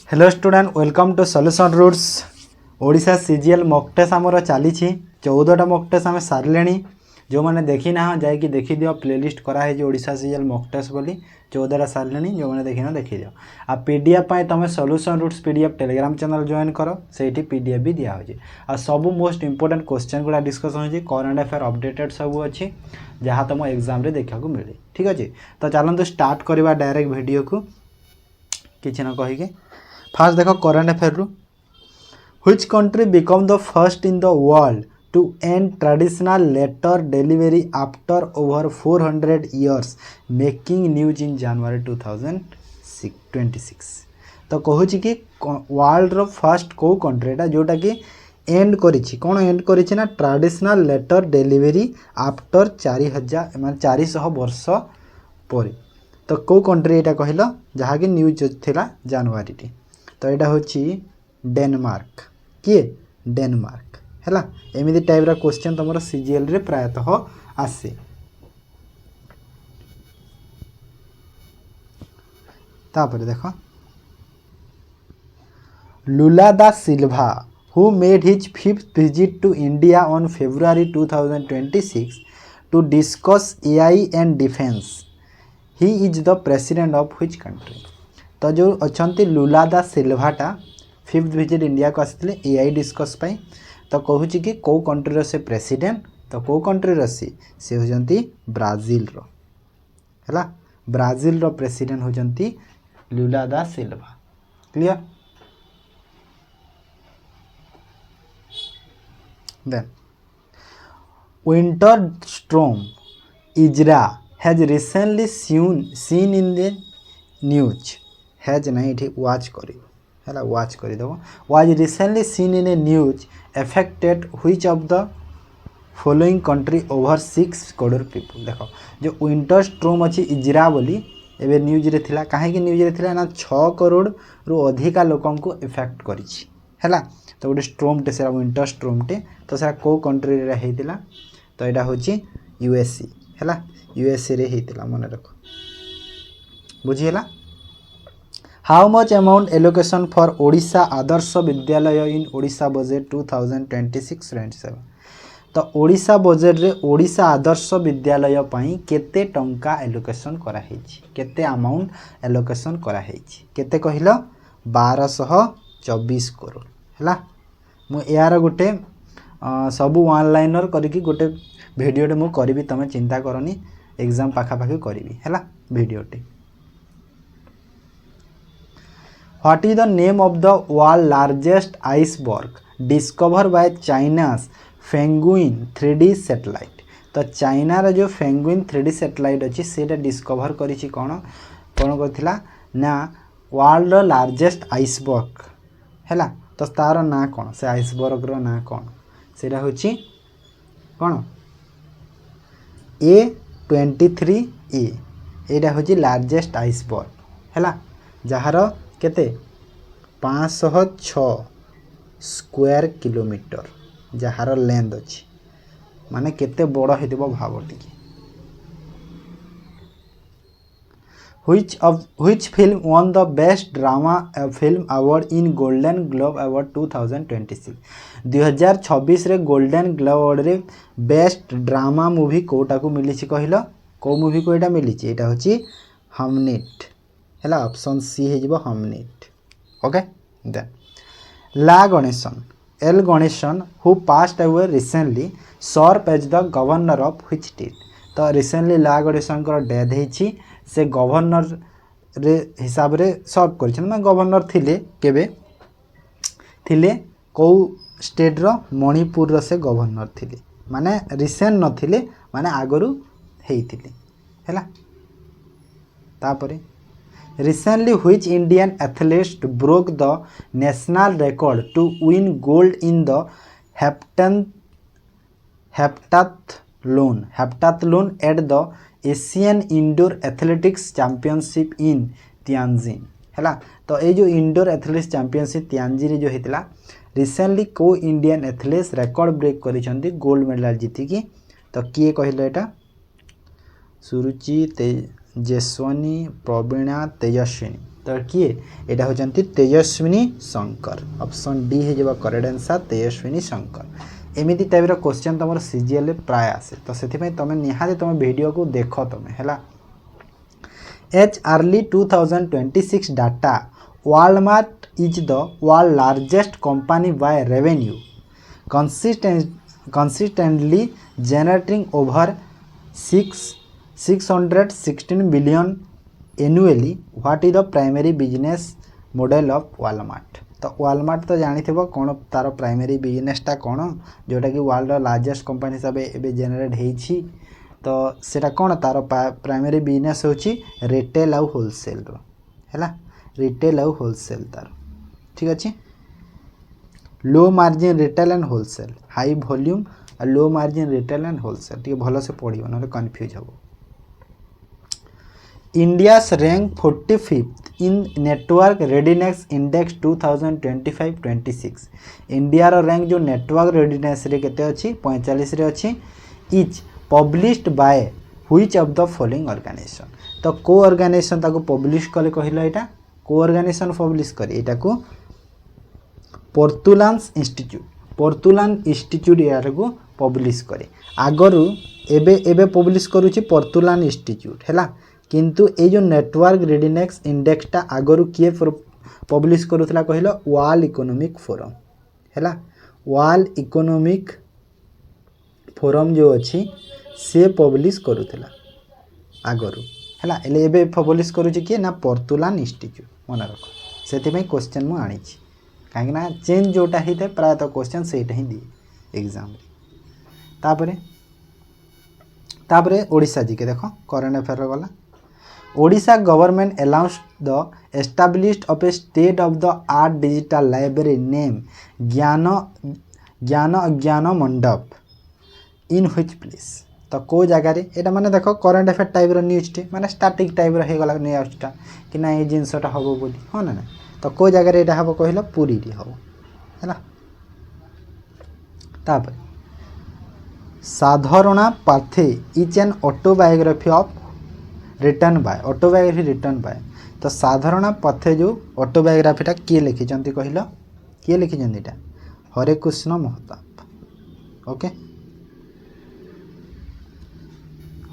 Hello student welcome to Solution Roots Odisha CGL mock test आमर चली 14टा mock test आम सारे जो मैंने देखी ना जाकि देखी दियो प्लेलिस्ट कराई ओडिशा सीजीएल मॉक टेस्ट बोली 14टा सारे जो मैंने देखी ना देखी दियो आ पीडीएफ तुम Solution Roots PDF Telegram channel join कर से पीडीएफ भी दिया आ सब मोस्ट इंपोर्टेंट क्वेश्चन गुड़ा डिस्कसन हो करंट अफेयर अपडेटेड सब अच्छी जहाँ तुम एग्जाम रे देखा मिले ठीक अच्छे। तो चलते स्टार्ट करवा डायरेक्ट वीडियो को किसी न कहीकि फास्ट देख करंट अफेयर रु which country become the first in the world to end traditional letter delivery after over 400 years making news in January 2026। तो कहूँ कि वर्ल्ड रो फर्स्ट को कंट्रीटा जोटा कि एंड करिछि कौन एंड करिछि ना ट्रेडिशनल लेटर डिलीवरी आफ्टर 4000 माने 400 वर्ष पर। तो कौ कंट्री एटा कहल जहाँकि न्यूज थिला जनवरी टी। तो यहाँ हूँ डेनमार्क किए डेनमार्क है एमती टाइप क्वेश्चन तुम सीजीएल रे प्रायतः आसे। तापर देख Lula da Silva who made his 5th visit to India on February 2026 to discuss AI and defence he is the president of which country. तो जो अच्छा लुला दा सिल्वाटा 5th विजिट इंडिया को आसते एआई डिस्कस पाई। तो कहूँ कि कौ कंट्री से प्रेसिडेंट तो कौ कंट्री से होती ब्राजिल है ब्राजिल प्रेसिडेंट होती Lula da Silva. Clear then winter storm Ezra has recently seen in the news has नहीं ये वाच कर वाच करदेव was recently seen in a news affected which of the following country over 6 crore people. देख जो winter storm अच्छी इजरा बोली एवं news रे थिला कहीं न्यूज रे थिला ना 6 करोड़ रु अधिका लोक इफेक्ट करिछि हैला। तो गोटे स्टॉर्म टे से विंटर स्टॉर्म टे तो सर को कंट्री रे हेतिला तो यहाँ हूँ यूएसए है यूएसए रे हेतिला मन रख बुझीला। How much amount allocation for Odisha Adarsha Vidyalaya in Odisha budget 2026-27। तो ओडिशा बजेट रे ओडिशा आदर्श विद्यालय पाई केते टंका एलोकेशन करा हेछि केते अमाउंट एलोकेशन करा हेछि केते कहिलो 1224 करोड़ हैला। मु यार गोटे सबू वन लाइनर करिकी गोटे वीडियो मु करी तमे चिंता करनी एग्जाम पाखापाखि करी हैला वीडियोटे। What is the name of the world largest iceberg discovered by China's Penguin 3D satellite। तो चाइना रा जो पेंगुइन 3D सैटेलाइट अच्छी सेटा डिस्कवर करिछि कौन करथिला ना वर्ल्ड लार्जेस्ट आइसबर्ग हैला। तो तार ना कौन से आइसबर्ग रो ना कौन सेटा होछि कौन A23A एटा होछि लार्जेस्ट आइसबर्ग हैला जहार केते 506 स्क्वायर किलोमीटर जहार लेंथ अच्छी माने केते बड़ हेतिबो भाव टिके। Which film won the best drama film award in golden globe award 2026। 2026 रे गोल्डन ग्लोब अवार्ड रे बेस्ट ड्रामा मूवी कोटा को मिली कहल को मूवी को एटा मिली एटा होची हमनेट है ऑप्शन सी हो हमनेट। Okay then La Ganesan L Ganesan who passed away recently serve as the governor of which state. तो रिसेंटली ला गणेशन डेथ होती से गवर्नर रे हिसाब रे सर्व कर गवर्नर थिले केबे थिले कौ स्टेट रो मणिपुर रो से गवर्नर थिले माने रिसेंट नथिले माने आगरु हेइथिले हैला। तापरे Recently, which Indian athlete broke the national record to win gold in the heptathlon at the Asian Indoor Athletics Championship in Tianjin हैला। तो ये जो इंडोर एथलेटिक्स चैंपियनशिप तियांजी रे जो हेतला रिसेंटली को इंडियन एथलेट्स रिकॉर्ड ब्रेक करिसंती gold medal जीतिकी। तो किए कहले एटा सुरुचि तेजस्विनी प्रवीणा तेजस्विनी तो किए यहाँ हूँ तेजस्विनी शंकर ऑप्शन डी हो करेक्ट आंसर तेजस्विनी शंकर। एमती टाइप क्वेश्चन तुम सीजीएल प्राय आसे तो से तुम निहाती तुम वीडियो को देख तुम है H early 2026 data Walmart is the world largest company by revenue consistently generating over 616 billion annually. What is the primary business model of Walmart? तो Walmart तो जानी थी कौन तार प्राइमरी बिजनेसटा कौन जोटा कि वर्ल्ड लार्जेस्ट कंपनी हिसाब से जेनेट होती तो सेटा कौन तार प्राइमरी बिजनेस होची रिटेल आउ होलसेल है रिटेल आउ होलसेल तार ठीक अच्छे low margin retail and wholesale high volume low margin retail and wholesale टी भल से पढ़ ना कन्फ्यूज हम। India's rank 45th in network readiness index 2025-26 India rank जो नेटवर्क रेडीनेस रे केते अछि 45 रे अछि is published by which of the following organization तो को ऑर्गेनाइजेशन ताको पब्लिश कले कहिला एटा को ऑर्गेनाइजेशन पब्लिश करे एटा को पोर्तुलान्स इंस्टीट्यूट यार को पब्लिश करे आगरु एबे एबे पब्लिश करूची पोर्तुलान इंस्टीट्यूट हैला किंतु ए जो नेटवर्क रेडीनेस इंडेक्सटा आगरु किए पब्लिश करूथला कहिलो वर्ल्ड इकोनॉमिक फोरम हैला वर्ल्ड इकोनॉमिक फोरम जो अच्छी से पब्लिश करूथला आगरु हैला एले एबे पब्लिश करूची किए ना पोर्तुलान इंस्टीट्यूट मन रख सेति में क्वेश्चन मु आनी छी काहे ना चेंज जोटा हिते प्राय तो क्वेश्चन सेटा ही दिए एग्जाम रे तापरे ओडिसा जी के देखो करंट अफेयर गला Odisha government announced the established of A state of the art digital library name ज्ञान अज्ञान मंडप इन व्हिच प्लेस तो को जगह रे एटा माने देखो करंट अफेयर टाइप रो न्यूज टे माने स्टैटिक टाइप रो हे गला न्यूजटा कि ना ए जिंसटा हबो बोली हो ना तो को जगह रे एटा हबो कहिलो पुरी रे हबो हैला तापर Sadharana Pathe is an autobiography of written by तो साधारणा पथे जो ऑटोबायोग्राफीटा किए लिखिचंती कहिलो किए लिखिचंती एटा हरे कृष्ण महताब ओके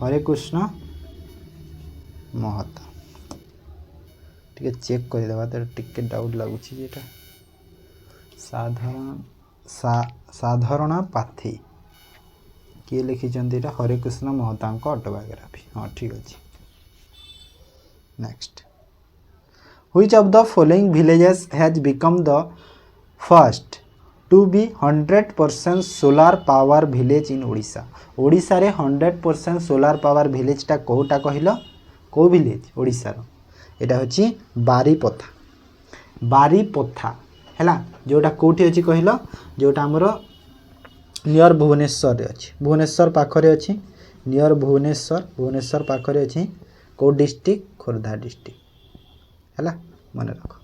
हरे कृष्ण महताब टिके चेक कर देबा तो टिके डाउट लागुची जेटा साधारणा पाथी किए लिखिचंती एटा हरे कृष्ण महताब को ऑटोबायोग्राफी हाँ ठीक अछि next which of the following villages has become the first to be 100% solar power village in Odisha Odisha रे 100% सोलार पावर विलेजटा कोटा कहिलो को विलेज ओडिशा रो एटा होची बारीपथा हैला जोटा कोठी अछि कहिलो जोटा हमरो नियर भुवनेश्वर रे अछि भुवनेश्वर पाखरे अछि नियर भुवनेश्वर पाखरे अछि को डिस्ट्रिक्ट खोर्धा डिस्ट्रिक्ट हैला मन रख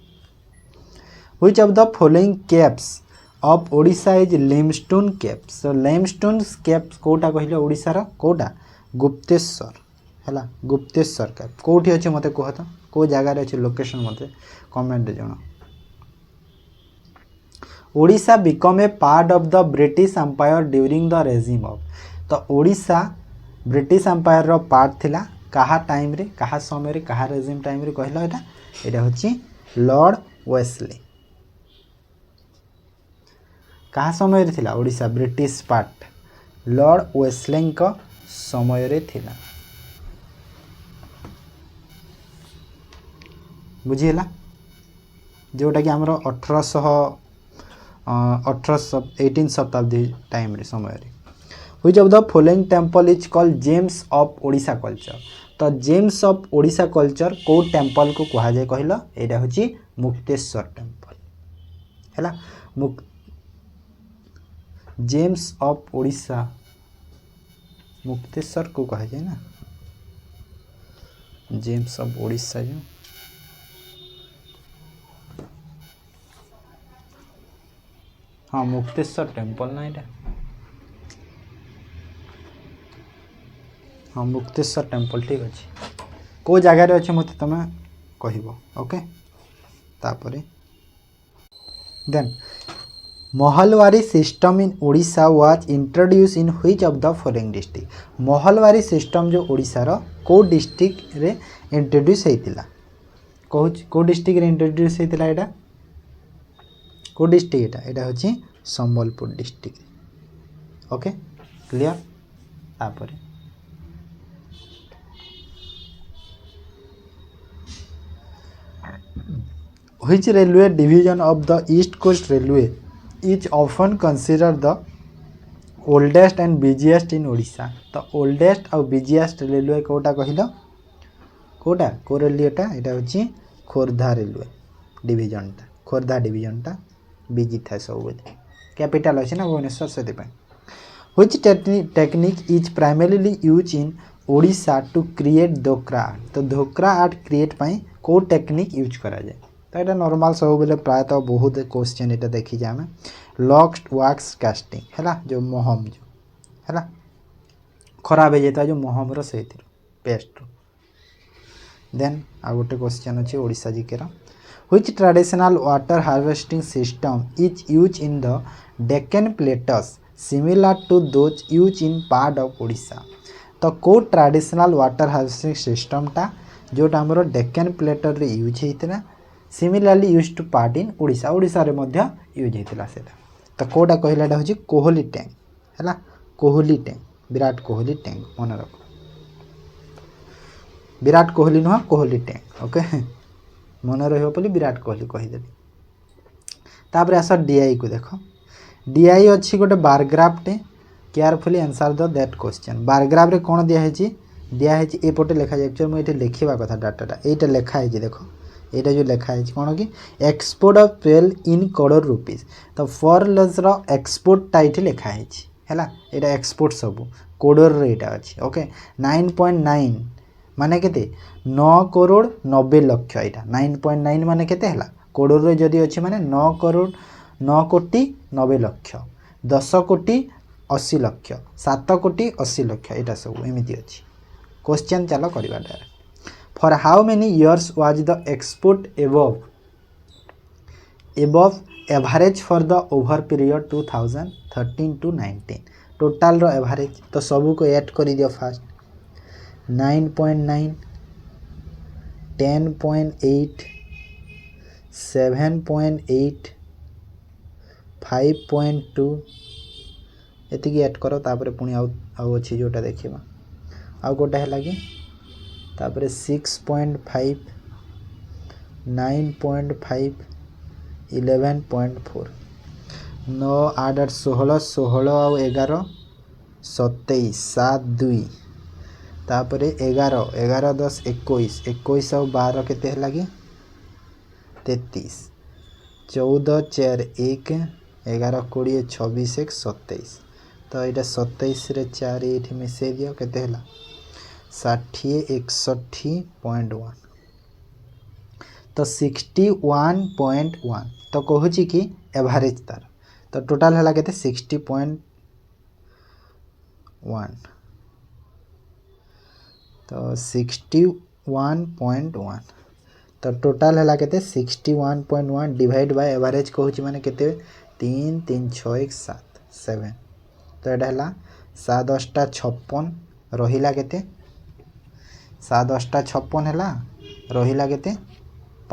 which of the following caves of Odisha is limestone caves so limestone caves कोटा कहिलो ओडिशा रो कोटा गुप्तेश्वर हैला गुप्तेश्वर केव कोठी अछि मते कह त को जगह रे अछि लोकेशन मते कमेंट रे जणो Odisha become a part of the British empire during the regime of तो ओडिशा ब्रिटिश एम्पायर रो पार्ट थिला कहा टाइम रे कहा समय रे कहा रेजिम टाइम रे कहलो एटा होची लॉर्ड वेस्ले कहा समय रे थिला Odisha British part Lord Wesley को समय रे थिला बुझिला जोटा कि हमरो 18 शताब्दी टाइम रे समय रे which of the following temple is called James of Odisha culture तो जेम्स ऑफ ओडिशा कल्चर को टेम्पल को कहा जाय कहलो एटा होची मुक्तेश्वर टेम्पल हैला जेम्स ऑफ ओडिशा मुक्तेश्वर को कहा जाए ना जेम्स ऑफ ओडिशा जो हाँ मुक्तेश्वर टेम्पल ना एटा हाँ मुक्तेश्वर टेम्पल ठीक अच्छे को जगार अच्छे मत तुम कह ओके। तापरे then Mahalwari system in Odisha was introduce in which of the following district Mahalwari system जो ओडिशा रो को डिस्ट्रिक्ट रे इंट्रोड्यूस हेतिला को डिस्ट्रिक्ट रे इंट्रोड्यूस हेतिला एटा को डिस्ट्रिक्ट एटा होची संबलपुर डिस्ट्रिक्ट ओके क्लियर तापरे which railway division of the east coast railway is often considered the oldest and busiest in Odisha तो oldest और busiest railway कोटा कहिलो कोटा को रेलवेटा एटा होची खोर्धा रेलवे डिवीजन टा खोर्धा डिवीजन टा बिजी था सब बेले कैपिटल अछि ना भुवनेश्वर से दिपे which technique is primarily used in Odisha to create dhokra तो dhokra art create पई को टेक्निक यूज करा जाए तो ये नॉर्मल सब बेले प्रायतः बहुत क्वेश्चन ये देखी जाए आम लॉक्स वैक्स कास्टिंग है जो महम जो है खराब हो जाता जो महम रे पेस्ट देन आ गोटे क्वेश्चन अच्छे ओडिशा जिकेर which traditional water harvesting system is use in the Deccan plateau similar to those use in part of Odisha तो को ट्रेडिशनल वाटर हार्वेस्टिंग सिस्टमटा जोटा आमर डेक्कन प्लेटर रे यूज होता similarly use to part in Odisha Odisha रे मध्य यूज होता सेटा तो कोटा कहलाटा हूँ कोहली टैंक है कोहली टैंक विराट कोहली टैंक मन रख विराट कोहली नुह कोहली टैंक ओके मन रही विराट कोहली कहीदेली तापर आस डीआई को देख डीआई अच्छी गोटे बारग्राफटे carefully answer the that question bar graph रे कौन दिखाई एपटे लिखा जाए मुझे लिखा कथा डाटाटा ये लिखाई देख यहाँ जो लिखाई कौन कि export of pear in crore rupees तो फॉर लॉस एक्सपोर्ट ये लिखाई है यहाँ एक्सपोर्ट सब करोड़ यहाँ अच्छी ओके 9.9 माने केते 9 करोड़ 90 लक्ष यहाँ 9.9 माने केते है करोड़ रे जदि अच्छी माने 9 करोड़ 9 कोटी 90 लक्ष 10 कोटी 80 लक्ष 7 कोटी 80 लक्ष यहाँ सब एमती अच्छी क्वेश्चन चलो करवा direct for how many years was the export above average for the over period 2013 to 19 total रो एवरेज तो सबू को ऐड कर दियो फास्ट 9.9 10.8 7.8 5.2 एतिकी ऐड करो तापर पुणी आउ अच्छी जोटा देखा आउ गोटे है कि तापर 6.5 9.5 11.4 9 8 16 16 आउ 11 27 7 2 तापर 11 11 10 21 21 आउ 12 केते है कि 33 14 4 1 11 20 26 1 27 तो यहाँ 27 रे 4 ये मिसई दियो केते है 60 61.1 तो 61.1 तो कहूँ कि एवरेज तार तो टोटाल है केते 60.1 तो 61.1 तो टोटाल है केते 61.1 डिवाइड बाय एवरेज कहूँ माने केते 3 3 6 1 7 7 तो यहाँ है 7 10 56 रहिला केते 7 10 56 है रहिला केते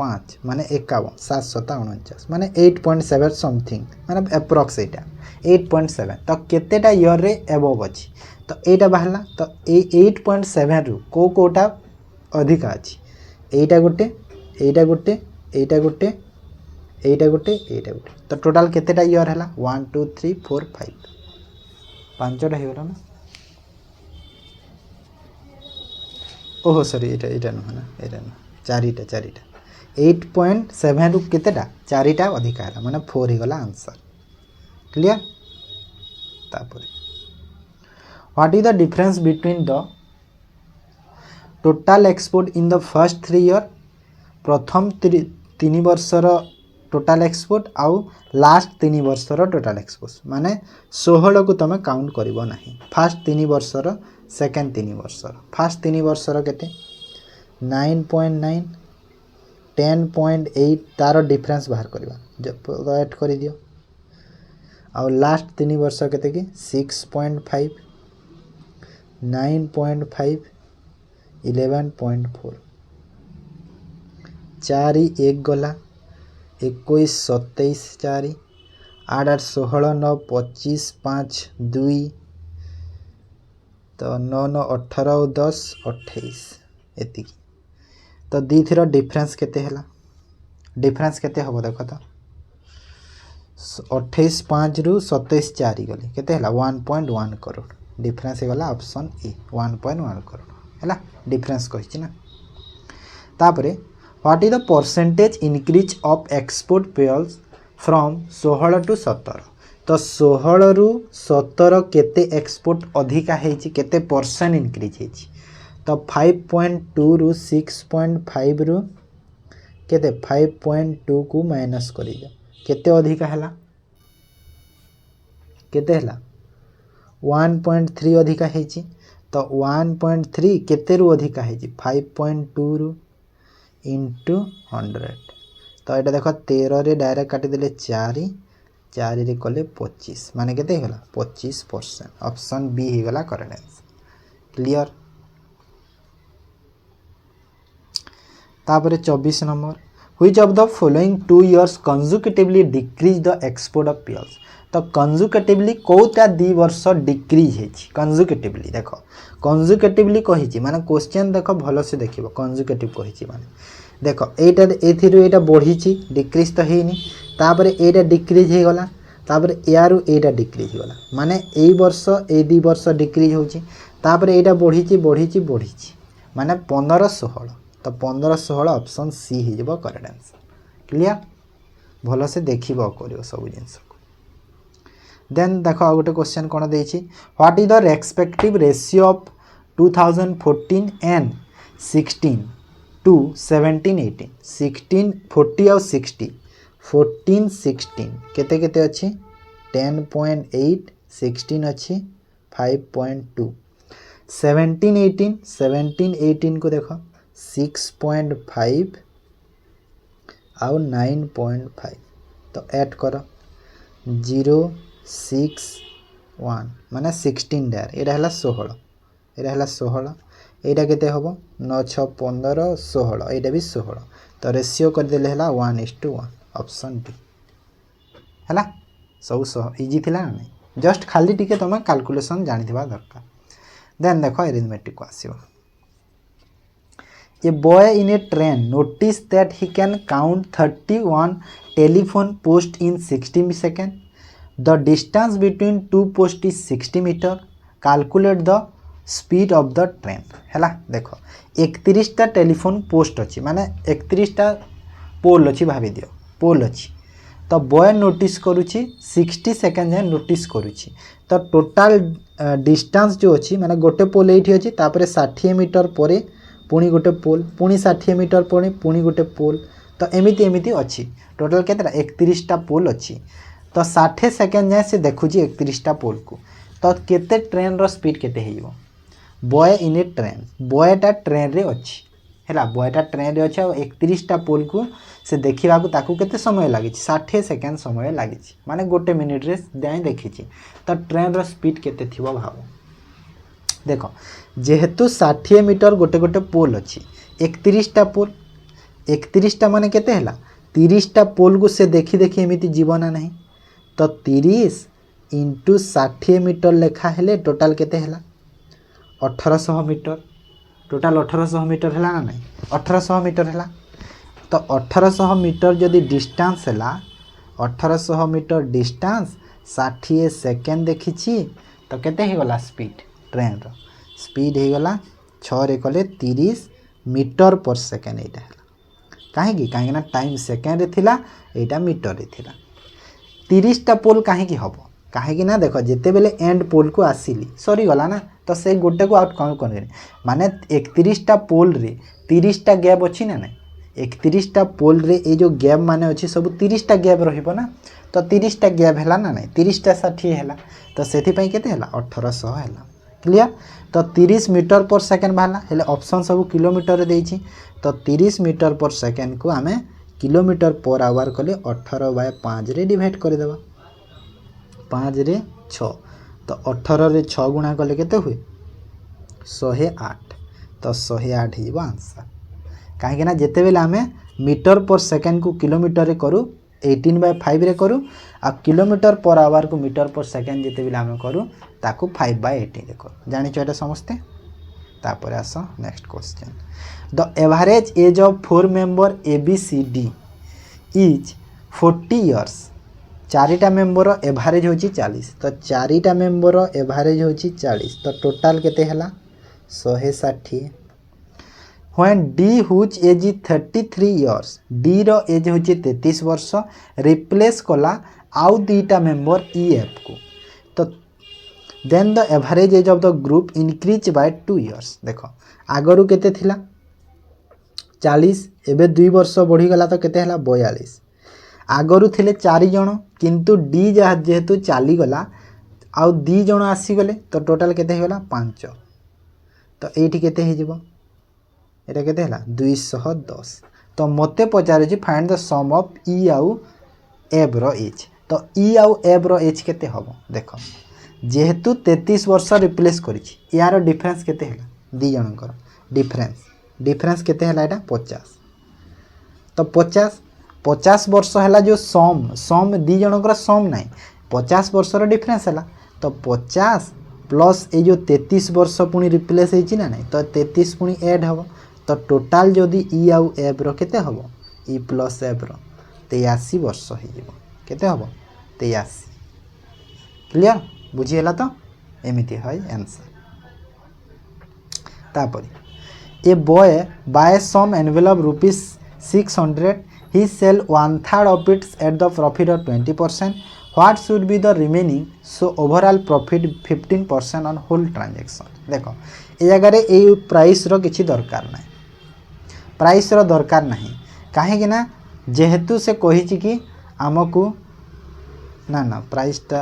5 माने 51 7 7 49 माने 8.7 समथिंग माने एप्रोक्स एटा 8.7 तो केतेटा ईयर रे एबव अछि तो एटा बाहला तो 8.7 रु कोटा अधिका अछि एटा गोटे एटा गोटे एटा गोटे एटा गोटे एटा गोटे तो टोटाल केतेटा ईयर है 1 2 3 4 5 पांचटा हो गला ना ओहो सॉरी एटा नुह ना एटा नुह चारिटा 8.7 रु केतेटा चारिटा अधिका है माने 4 ही गला आंसर क्लियर तापर what is the difference between the total export in the first 3 year प्रथम 3 वर्षर टोटाल एक्सपोर्ट आउ लास्ट 3 वर्षर टोटाल एक्सपोर्ट माने 16 को तुम काउंट करिवो नाही फास्ट 3 वर्षर सेकेंड 3 वर्षर फास्ट 3 वर्षर केते 9.9 10.8 तार डिफरेंस बाहर करवा ऐड कर दियो और लास्ट 3 वर्ष केते कि 6.5 9.5 11.4 4 1 गला 21 27 4 8 8 16 9 25 5 2 तो 9 9 18 और 10 28 एति तो दी थीर डिफरेंस केते हला डिफरेंस केते हबो देखो तो 28 5 रु 27 4 गले केते हला 1.1 करोड़ डिफरेंस गला ऑप्शन ए 1.1 करोड़ हला डिफरेंस कहिछि ना तापरे what is the percentage increase of export pears from 16 to 17 तो 16 रु 17 केते एक्सपोर्ट अधिका हेछि केते परसेंट इंक्रीज हेछि तो 5.2 रु 6.5 रु केते 5.2 को माइनस करि जा केते अधिका हला केते हला 1.3 अधिका हेछि तो 1.3 केते रु अधिका हेछि 5.2 रु इंटू 100 तो ये देखो 13 रे डायरेक्ट काटी देले 4 4 रे कले 25 माने केते होला 25% ऑप्शन बी ही गला करेक्ट आंसर क्लियर तापरे 24 number which of the following 2 years consecutively decrease the export of pears तो कंसेक्यूटिवली कोटा 2 वर्ष डिक्रीज हेछि कंसेक्यूटिवली देखो कंसेक्यूटिवली कहिछि माने क्वेश्चन देखो भलो से देखिबो कंसेक्यूटिव कहिछि माने देखो एटा एथिरु एटा बढ़ीछि डिक्रीज तो हेनी तापरे एटा डिक्रीज हे गला तापरे यारु एटा डिक्रीज हे गला माने एई वर्ष ए 2 वर्ष डिक्रीज होछि तापरे एटा बढ़ीछि बढ़ीछि बढ़ीछि माने 15 16 तो 15 16 ऑप्शन सी हे जबो करेक्ट आंसर क्लियर भलो से देखिबो करियो सब जिंस देन देखो आ गोटे क्वेश्चन कोन देछि what is the respective ratio of 2014 and 16 to 17 18 16 40 और 60 14 16 केते केते अछि 10.8 16 अछि 5.2 17 18 को देखो 6.5 और 9.5 तो ऐड करो 0 6 1 माने 16 डार एटा हला 16 एटा हला 16 एटा केते होबो 9 6 15 16 एटा भी 16 तो रेशियो कर देले हला 1:1 ऑप्शन डी हला सब इजी थिला ना जस्ट खाली टिके तमे कैलकुलेशन जानि दिबा दरकार देन देखो अरिथमेटिक को आसीबो A boy in a train noticed that he can count 31 telephone posts in 60 seconds. The distance between two posts is 60 meter. Calculate the speed of the train. हैला देखो 31 टा टेलीफोन पोस्ट अच्छी माने 31 टा पोल अच्छी भाभी दियो पोल अच्छी तो बॉय नोटिस करूची 60 सेकंड जाए नोटिस करूची तो टोटाल डिस्टेंस जो अच्छी माने गोटे पोल एठी अच्छी तापरे 60 मीटर परे पुणी गोटे पोल पुणी 60 मीटर परे पुणी गोटे पोल तो एमिति एमिति अच्छी टोटाल केतरा 31 टा पोल अच्छी तो 60 सेकंड जाए से देखुची 31 टा पोल को तो केते ट्रेन रो स्पीड केते हेइबो boy in a train boy टा ट्रेन रे अच्छी हैला बॉय टा ट्रेन रे अच्छी 31 टा पोल को से देखिबा को ताकू केते समय लागि 60 सेकंड समय लागि माने गोटे मिनिट रे जाई देखिची तो ट्रेन रो स्पीड केते थिबो भाबो देखो जेहेतु 60 मीटर गोटे गोटे पोल अच्छी 31 टा पोल 31 टा माने केते हैला 30 टा पोल को से देखि देखि एमिति जीवना नहीं तो 30 इंटू 60 मीटर लेखा हेले टोटाल केते हैला 1800 मीटर टोटाल 1800 मीटर हैला ना नहीं 1800 मीटर हैला तो 1800 मीटर जदि डिस्टेंस हैला 1800 मीटर डिस्टेंस 60 सेकंड देखिछि तो केते हे गला स्पीड ट्रेन रो स्पीड हे गला 6 रे कले 30 मीटर पर सेकंड एटा काहे कि ना टाइम सेकंड रे थिला एटा मीटर रे थिला 30 टा पोल काहे हबो काहे ना देखो जेते बेले एंड पोल को आसीली सरी गला ना तो से गोटे को आउट काउंट करने माने 31 टा पोल रे 30 टा गैप अछि ना नहीं 31 टा पोल रे ए जो गैप माने अछि सब 30 टा गैप रहिबो ना तो 30 टा गैप हैला ना नहीं 30 टा 60 हैला तो सेथि पई केते हैला 1800 हैला क्लियर। तो 30 मीटर पर सेकेंड बाहला हेले ऑप्शन सब किलोमीटर देइछि तो 30 मीटर पर सेकेंड को आमे किलोमीटर पर आवर कले 18/5 रे डिवाइड कर देबा 5 रे 6 तो 18 रे 6 गुणा कले केते हुए 108 तो 108 हिबो आंसर काहे ना जेते बेले आमे मीटर पर सेकेंड को किलोमीटर रे करू 18/5 रे करू आ किलोमीटर पर आवर को मीटर पर सेकेंड जेते बेले आमे करू ताकू 5/18 रे करू जानि छ एटा समस्ते तापर आस next question the average age of 4 member ABCD is 40 years चारिटा मेंबर एवरेज होची 40 तो चारिटा मेंबर एवरेज होची 40 तो टोटल केते हला 160 when D whose age is 33 years D रो एज होची 33 वर्ष रिप्लेस कला आउ दीटा मेंबर EF को तो then the average age of the group increase by 2 years देखो आगरु केते थिला 40 एबे 2 वर्ष बढ़ी गला तो केते हला 42 आगरु थिले 4 जण किंतु डी जेहेतु चली गला आउ 2 जण आसी गले तो टोटल केते गला 5 तो एठी केते हे जिवो एटा केते हला 210 तो मते पचारे जे फाइंड द सम ऑफ ई आउ एफ रो एज तो ई आउ एफ रो एज केते हबो देखो जेहेतु 33 वर्ष रिप्लेस करिछि यार डिफरेंस केते हला 2 जनकर डिफरेंस केते हला एटा 50 तो 50 वर्ष हला जो सम 2 जनकर सम नाही 50 वर्ष रो डिफरेंस हला तो 50 प्लस ए जो 33 वर्ष पुनी रिप्लेस हेछि ना नाही तो 33 पुनी ऐड हबो तो टोटल जदी ई आउ एफ रो केते हबो ई प्लस एफ रो 83 वर्ष हे जिवो केते हबो 83 क्लियर बुझी हला तो एमिति है आंसर तापर a boy buy some envelope rupees 600 he sell 1/3 of it at the profit of 20% what should be the remaining so overall profit 15% on whole transaction देखो ए जगह रे ए प्राइस रो किछि दरकार नै प्राइस रो दरकार नहीं काहे कि ना जेहेतु से कहिछि कि हमकु ना प्राइस टा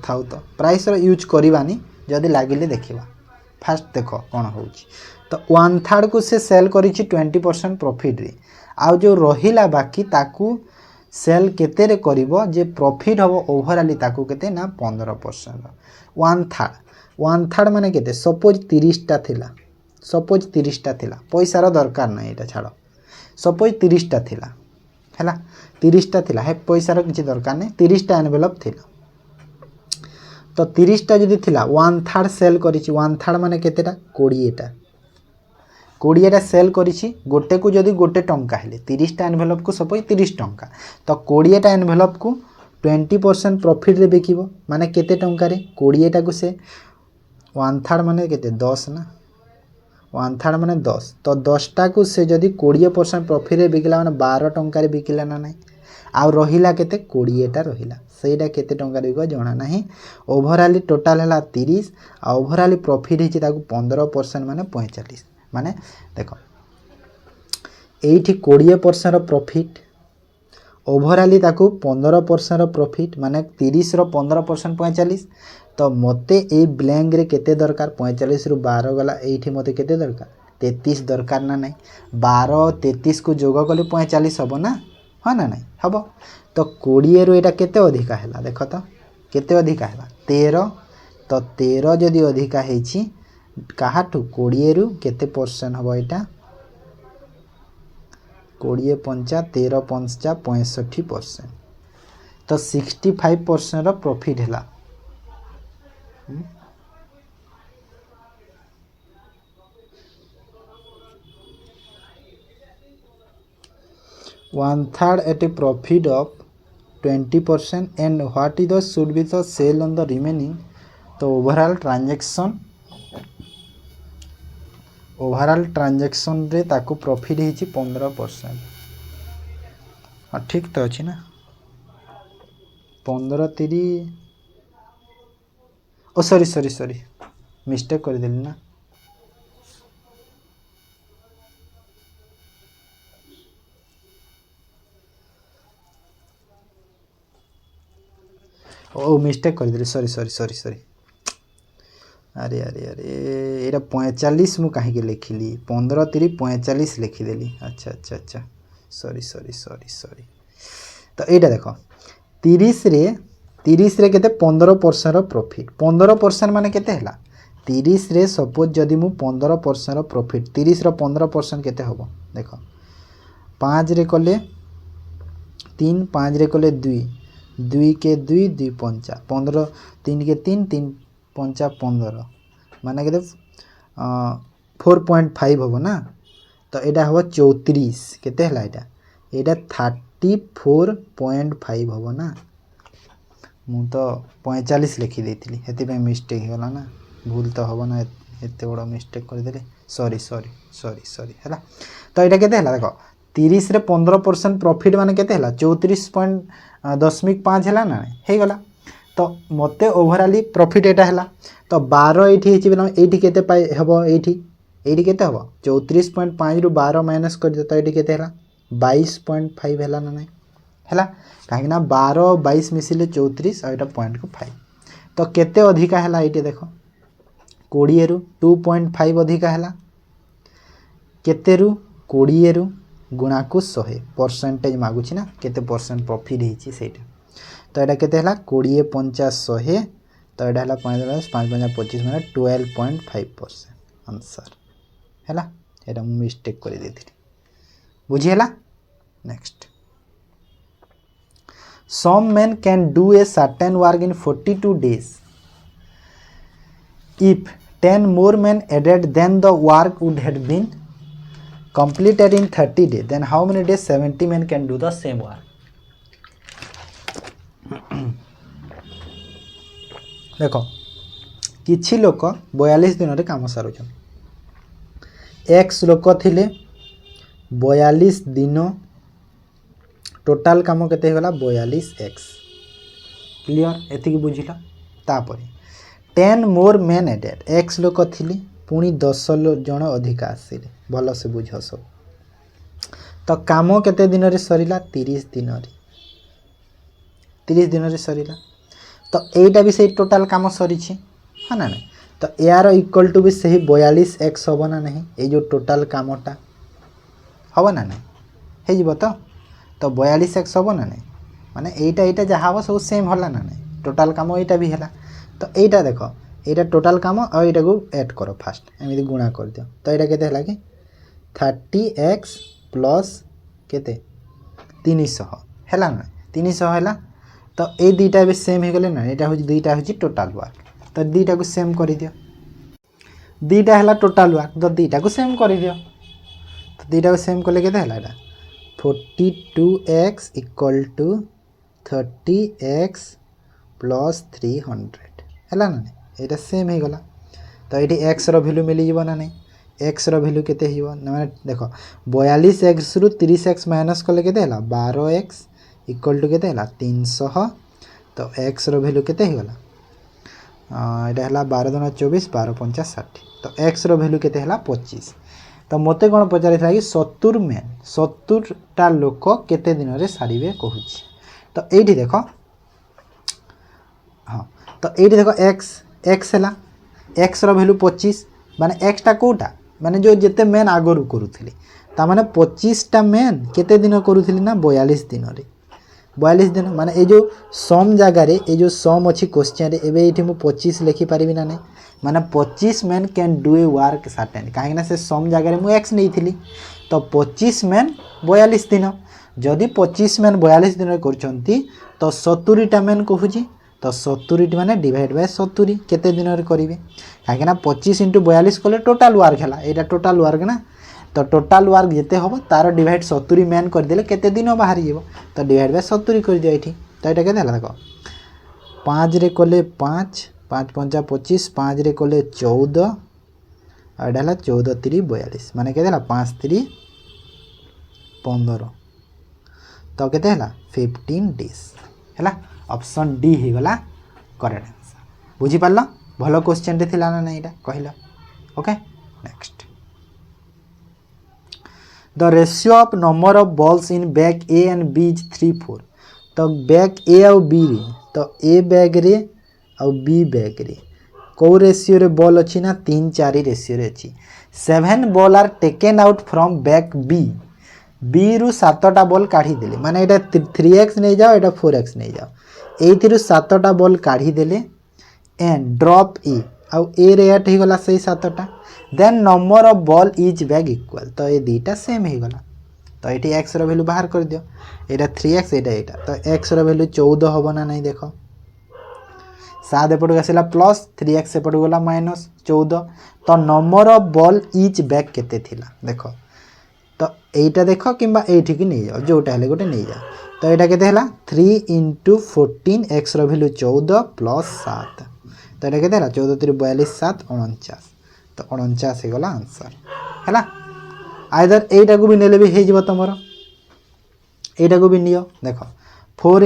थाउ तो प्राइस रो यूज करबानी जदी लागिले देखिबा फास्ट देखो कोन होउछि तो 1/3 को से सेल करिछि 20% प्रॉफिट रे आउ जो रहिला बाकी ताकू सेल केते रे करिवो जे प्रॉफिट हबो ओवरऑली ताकू केते ना 15% 1/3 माने केते सपोज 30 टा थिला पैसा रो दरकार नै एटा छाड़ो सपोज 30 टा थिला हैला 30 टा थिला हे पैसा रो किछि दरकार नै 30 टा एनवेलप थिला तो 30 टा जदी थिला 1/3 सेल करिछि 1/3 माने केतेटा 20 टा सेल करिछि गोटे को जदी गोटे टंका हेले 30 टा एनवेलप को सपोज 30 टंका तो 20 टा एनवेलप को 20% प्रॉफिट रे बेकिबो माने केते टंका रे 20 टा को से 1/3 माने केते 10 ना 1/3 माने 10 तो 10 टा को से जदी 20% प्रॉफिट रे बिकला माने 12 टंका रे बिकिला ना नाही आ रहिला केते 20 टा रहिला सेटा केते टंका रे बिको जणा नाही ओवरऑली टोटल हला 30 आ ओवरऑली प्रॉफिट हिची ताकू 15% माने 45 माने देखो एठी 20% रो प्रॉफिट ओवरऑली ताकू 15% रो प्रॉफिट माने 30 रो 15% 45 तो मते ए ब्लैंक रे केते दरकार 45 रु 12 गला एठी मते केते दरकार 33 दरकार ना नाही 12 33 को जोग कले 45 हबो ना हा ना नाही हबो तो 20 रु एटा केते अधिका हैला देखो तो केते अधिका हैला 13 तो 13 जदी अधिका हेछि काहाटू 20 रु केते परसेंट हबो एटा 20 पंचा 13 पंचा 65% तो 65% रो प्रॉफिट हैला 1/3 at a profit of 20% and what is the should be the sale on the remaining तो ओवरऑल ट्रांजैक्शन रे ताकू प्रॉफिट हिची 15% हाँ ठीक तो अच्छी ना 15 3 ओ सॉरी मिस्टेक कर देली ना ओ मिस्टेक कर देली सॉरी अरे अरे अरे एटा 45 मु कहीं लिखिली 15 3 45 लिखिदेली अच्छा अच्छा अच्छा सॉरी सॉरी सॉरी सॉरी तो यहाँ देख 30 रे केते 15% प्रॉफिट 15% माने केते हला 30 रे सपोज जदि मु 15% प्रॉफिट 30 रो 15% केते हबो देख 5 रे कले 3 5 रे कले 2 2 के 2 2 पंचा 15 3 के 3 3 पंचा 15 माने केते 4.5 हबो ना तो एटा हबो 34 केते हला एटा 34.5 हबो ना मु तो 45 लिखि देथिली हेति पे मिस्टेक होला ना भूल तो हबो ना एते बड़ा मिस्टेक कर देले सॉरी सॉरी सॉरी सॉरी हला तो एटा केते हला देखो 30 रे 15% प्रॉफिट माने केते हला 34.5 हला ना हे गला तो मते ओवरऑली प्रॉफिट एटा हला तो 12 एठी हिची बिना एठी केते पाई हबो एठी केते हबो 34.5 रु 12 माइनस कर देता एठी केते हला 22.5 हला ना नहीं हला काहे ना 12 22 मिसिले 34 और एटा 0.5 तो केते अधिका हला एठी देखो 20 रु 2.5 अधिका हला केते रु 20 रु गुणा को 100 परसेंटेज मागुची ना केते परसेंट प्रॉफिट हिची सेटा तो एटा केते हला 20 50 100 तो एटा हला 5 5 25 माने 12.5% आंसर हला एटा मिस्टेक कर देथि बुझी हला next some men can do a certain work in 42 days if 10 more men added then the work would have been completed in 30 days then how many days 70 men can do the same work देखो किछि लोक 42 दिन रे काम सारुछन x लोक थिले 42 दिन total काम केते होला 42x क्लियर एति की बुझिला तापर 10 मोर मेन एडेड x लोक थिली पुनी 10 जण अधिक आसीले भलो से बुझ सब तो काम केते दिन रे सरिला 30 दिन रे 30 दिन रे सरिला तो एटा भी से टोटाल काम सरी छी हां ना तो यार इक्वल टू भी सही 42x होबो ना नहीं ए जो टोटाल कामटा होबो ना नहीं हे जिवो तो 42x होबो ना नहीं माने एटा जहा हो सब सेम होला ना नहीं टोटाल काम एटा भी हला तो एटा देखो एटा टोटाल काम और एटा को ऐड करो फास्ट एमिति गुणा कर दियो तो एटा केते हला कि 30x प्लस केते 300 हला ना 300 हला तो ए दुईटा भी सेम हो गले ना एटा हो दुईटा हो टोटाल वर्क तो दुईटा को सेम कर दियो दुईटा हला टोटाल वर्क तो दुईटा को सेम कर दियो तो दुईटा को सेम करले केते हला एटा 42x equal to 30x plus 300 है ना ये सेम हो गला तो ये x रो वैल्यू मिल जीव ना नहीं x रो वैल्यू केते हिबो माने देखो 42x रु 30x माइनस कले केते हला 12x इक्वल टू केते हला 300 तो x रो वैल्यू केते हिगला एटा हला 12 दुना 24 12 5 60 तो x रो वैल्यू केते हला 25 तो मते कोन पचारि था कि 70 मेन 70 टा लोक केते दिन रे सारीबे कहूची तो एठी देखो हां तो एठी देखो x हला x रो वैल्यू 25 माने x टा कोटा माने जो जेते मेन आगरु करूथिली ता माने 25 टा मेन केते दिन करूथिली ना 42 दिन रे 42 दिन माने ए जो सम जगह रे ए जो सम अछि क्वेश्चन रे एबे एठी मु 25 लिखि परिबि ना नै माने 25 main can do a work certain काहे ना से सम जगह रे मु x नै थिली तो 25 मेन 42 दिन जदि 25 मेन 42 दिन रे करछंती तो 70 टा मेन कहूची तो 70 माने डिवाइड बाय 70 केते दिन रे करिवे काहे ना 25 * 42 कले टोटल वर्क हला एटा टोटल वर्क ना तो टोटल वर्क जेते होबो तार डिवाइड 70 मेन कर देले केते दिन बाहर जीवो तो डिवाइड बाय 70 कर दियो एठी तो एटा केते हला देखो 5 रे कले 5 5 5 25 5 रे कले 14 आ एटा हला 14 3 42 माने केते हला 5 3 15 तो केते हला 15 डेज हला ऑप्शन डी ही गला करेक्ट आंसर बुझी पारलो भलो क्वेश्चन रे थिला ना नै एटा कहिला okay next The ratio of number of balls in bag A and B is 3-4 तो बैग A और B रे तो A बैग रे और B बैग रे कौ रेशियो रे बॉल अच्छी ना 3-4 रेशियो रे अच्छी 7 ball are taken out from bag B रु 7टा बॉल काढ़ी देले माने एटा 3x नहीं जाओ एटा 4x नहीं जाओ एथिरु 7टा बॉल काढ़ी देले एंड ड्रॉप ए आउ ए रे एट ही गला सही 7टा then number of ball each bag equal to ये दीटा सेम ही गला तो ये एक्स रो वैल्यू बाहर कर दियो एटा 3x एटा तो x रो वैल्यू 14 होबो ना नहीं देखो 7 एपटू आसला प्लस 3x एपटू गला माइनस 14 तो number of ball each bag केते थिला देखो तो एटा देखो किंबा एठी की नहीं जाओ जोटा हेले गोटे नहीं जाओ तो एटा केते हला 3 × 14 x रो वैल्यू 14 प्लस 7 तो एटा केते हला 14 3 42 7 49 तो 49 हे गला आंसर हैला आइदर एटा को भी नेले भी हे जिवो तमरो एटा को भी नियो देखो 4 ×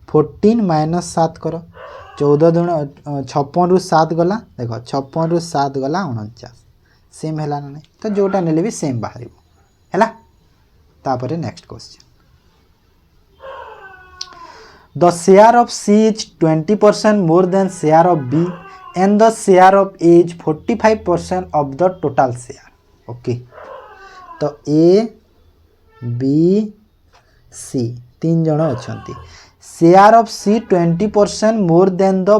14 माइनस 7 करो 14 दूण 56 रु 7 गला देखो 56 रु 7 गला 49 सेम हैला ना तो जोटा नेले भी सेम बाहरिबो हैला तापरे next question the share of C is 20% more than share of B and the share of A is 45% of the total share okay तो A B C तीन जण अछंती share of C 20% more than the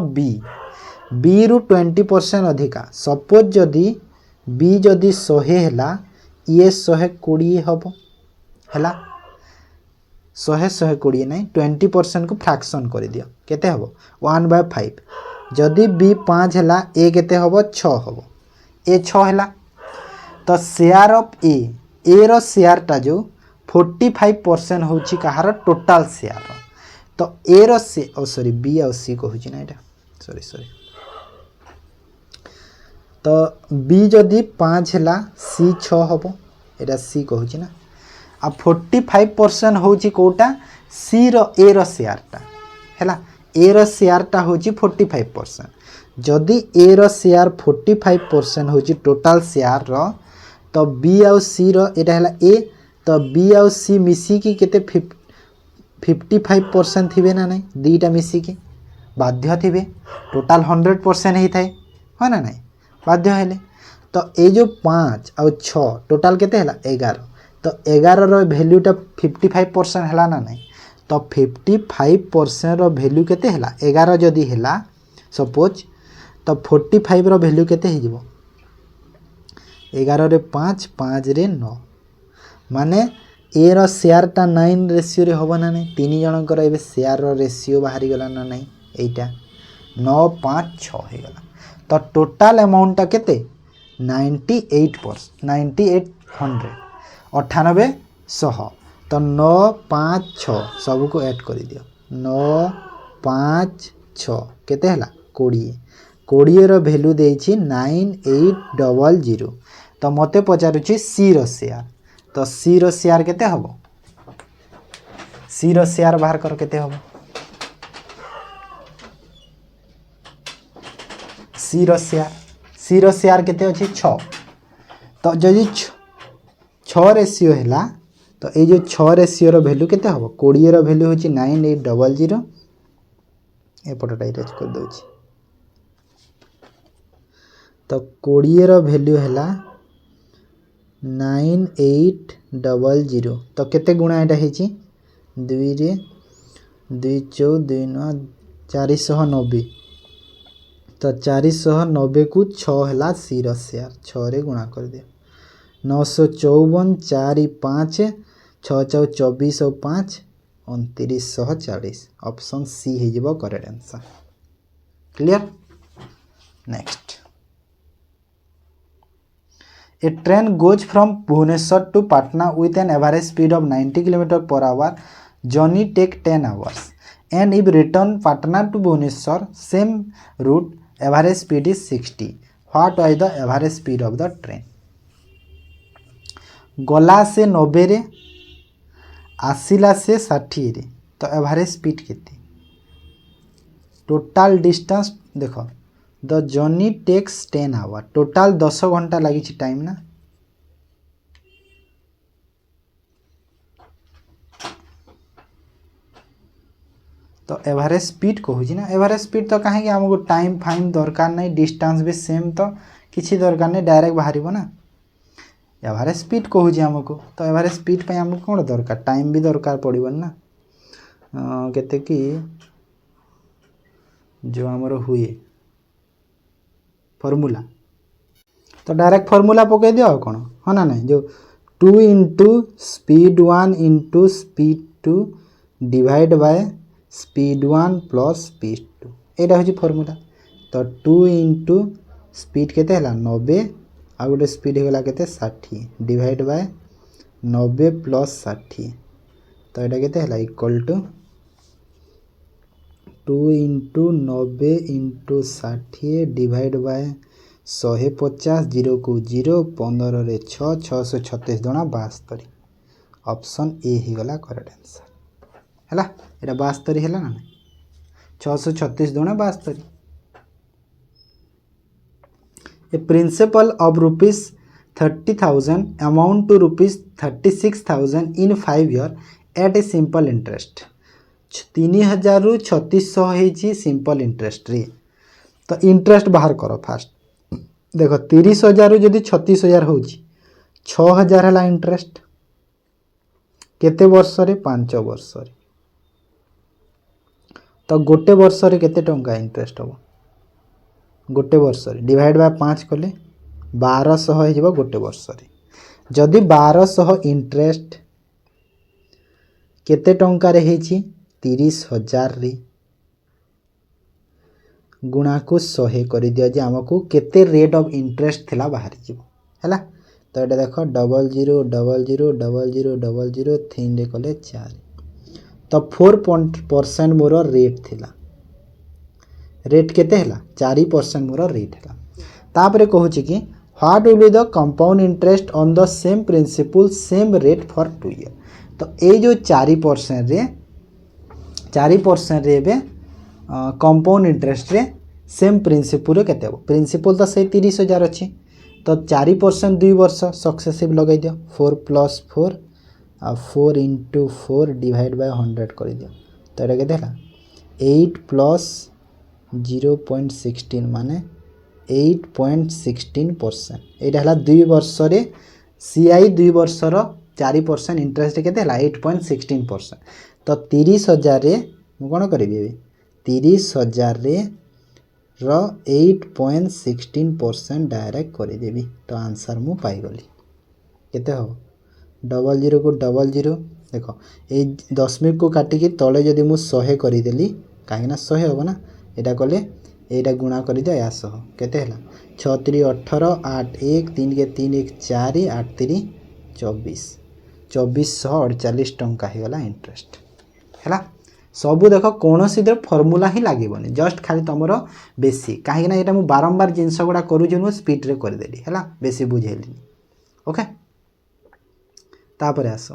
B रु 20% अधिका suppose जदि B जदि 100 हैला ये 120 हबो हैला 120 नहीं 20% को फ्रैक्शन कर दियो केते हबो 1/5 जदि B 5 हैला A केते हबो 6 हबो A 6 हैला तो शेयर ऑफ A रो शेयर टा जो 45% होची कहार टोटल शेयर तो A रो से ओ सॉरी B और C को होची ना एटा सॉरी तो B जदि 5 हैला C 6 हबो एटा C को होची ना आ 45% होची कोटा C रो A रो शेयर टा हैला A रो शेयर टा होची 45% जदि A रो शेयर 45% होची टोटल शेयर रो तो B और C रो एटा हैला A तो B और C मिसी की केते 55% थिबे ना नहीं दीटा मिसी की बाध्य थिबे टोटल 100% ही थाए हो ना नहीं बाध्य हेले तो ए जो 5 और 6 टोटल केते हैला 11 तो 11 रो वैल्यूटा 55% हैला ना नहीं तो 55% रो वैल्यू केते हैला 11 जदी हैला सपोज तो 45 रो वैल्यू केते हे जिवो 11 रे 5 5 रे 9 माने ए रो शेयर टा 9 रेशियो रे होबो ना नहीं तीन जनकर एबे शेयर रो रेशियो बाहरी गला ना नहीं एटा 9 5 6 हे गला तो टोटल अमाउंट टा केते 98% 9800 9800 तो 9 5 6 सब को ऐड कर दियो 9 5 6 केते हला 20 रो वैल्यू देछि 9800 तो मते पचारुछि C रो शेयर तो C रो शेयर केते हबो C रो शेयर बाहर कर केते हबो C रो शेयर केते अछि 6 तो जदि 6 रेशियो हैला तो ए जो 6 रेशियो रो वैल्यू केते हबो 20 रो वैल्यू होछि 9800 ए पटटा इरेज कर दोछि तो 20 रो वैल्यू हैला 9800 तो केते गुणा एटा हेछि 2 रे 2 4 2 9 490 तो 490 को 6 हैला C रो शेयर 6 रे गुणा कर दियो 954 4 5 6 4 2405 2940 ऑप्शन सी हे जिवो correct answer clear next A train goes from Bhubaneswar to Patna with an average speed of 90 km per hour. Journey take 10 hours. And if return Patna to Bhubaneswar, same route, average speed is 60. What was the average speed of the train? गला से 90 रे आसिला से 60 रे तो average speed केते total distance देखो the journey takes 10 hour total 10 घंटा लगी टाइम ना तो एवरेज स्पीड कहूँ ना एवरेज स्पीड तो कहीं आमको टाइम फाइम दरकार नहीं डिस्टेंस भी सेम तो किसी दरकार नहीं डायरेक्ट बाहर ना एवरेज स्पीड कहूँ आमको तो एवरेज स्पीड पे आमको कौन दरकार टाइम भी दरकार पड़ो ना केते कि जो आमर हुए फॉर्मूला तो डायरेक्ट फॉर्मूला पकई दियो कौन हाँ ना नहीं जो 2 into speed 1 into speed 2 divide by speed 1 plus speed 2 यहाँ हूँ फॉर्मूला तो 2 इंटू स्पीड केते हला 90 आ गोटे स्पीड होगा केते 60 डिवाइड बाय 90 प्लस 60 तो यहाँ केते हला equal to 2 into 90 into 60 divide by 150 zero को 0 15 रे 6 636 दुणा 72 ऑप्शन ए ही गला करेक्ट आंसर हैला एटा 72 हैला ना 636 दुणा 72 a principal of rupees 30,000 amount to rupees 36,000 in 5 year at a simple interest 3000 रु 3600 होइछि सिंपल इंटरेस्ट रे तो इंटरेस्ट बाहर करो फास्ट देखो 30,000 रु जदि 36,000 होछि 6,000 हला इंटरेस्ट केते वर्ष रे 5 वर्ष रे तो गोटे वर्ष रे केते टंका इंटरेस्ट हो गोटे वर्ष रे डिवाइड बाय 5 कले 1200 हो जिवो गोटे वर्ष रे जदि 1200 इंटरेस्ट केते टंका रे हेछि 30,000 रे गुणा को 100 कर दिया जे आमको केते रेट ऑफ इंटरेस्ट थिला बाहर जीवो हैला तो एटा देखो 00000000 3 रे कले 4 तो 4% मोर रेट थिला रेट केते हला 4% मोर रेट हला तापरे कहूँ कि what will be the compound interest on the same principal same rate for 2 year तो ये जो 4% रे कंपाउंड इंटरेस्ट रे सेम प्रिंसिपल केते हो प्रिंसिपल तो से 30,000 अच्छी तो 4% 2 वर्ष सक्सेसिव लगे दियो 4 + 4 आ 4 × 4 डिवाइड बाय 100 कर दियो तो ये केते हला 8 + 0.16 माने 8.16% एटा हला 2 वर्ष रे सीआई 2 वर्ष रो 4% इंटरेस्ट केते हला 8.16% तो 30,000 रे मु कोन करबी 30,000 रे रो 8.16% डायरेक्ट कर देबी तो आंसर मु पाई गली केते हो 00 को 00 देखो ए दशमिक को काटी की तले जदी मु 100 करी देली काहे ना 100 हो ना एटा कले एटा गुणा कर दिया या 100 केते हला 6 3 18 8 1 3 के 3 1 4 8 3 24 2448 टंका ही गला इंटरेस्ट हैला सबू देख कौन सी फर्मूला ही लगे जस्ट खाली तुम बेसी कहीं यहाँ मुझे बारंबार जिनस गुड़ा करूँ स्पीड रे करदेली है बेसी बुझेली ओके तापर आस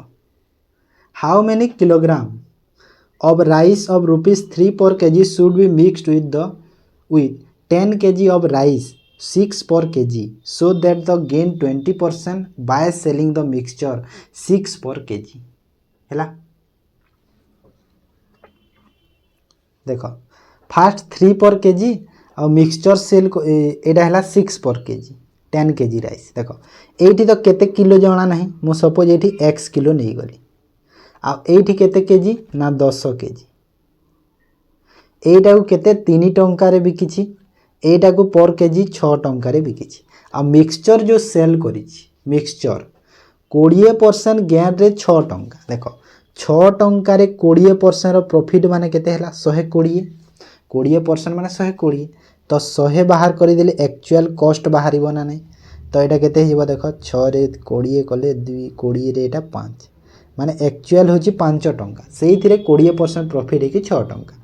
how many kilogram of rice of ₹3 per kg should be mixed with 10 kg of rice 6 per kg so that the gain 20% by selling the mixture 6 per kg है देख फास्ट 3 पर kg और mixture cell एटा है 6 per kg 10 kg rice देख ये तो केते kilo जना ना मु सपोज ये x किलो नहीं गली आठी केते केजी ना 10 kg एटा को केते 3 टंका रे बिकिछि एटा को पर kg 6 टंका रे बिकिछि आ मिक्सचर जो सेल करिछि मिक्सचर 20% गेन रे 6 टंका देख 6 टंका रे 20% प्रॉफिट माने केते हला 120 20% माने 120 तो 100 बाहर करि देले एक्चुअल कॉस्ट बाहरिबो ना नहीं तो एटा केते हिबो देखो 6 रे 20 कले 2 20 रे एटा 5 माने एक्चुअल होची 5 टंका सेही थिरे 20% प्रॉफिट है कि 6 टंका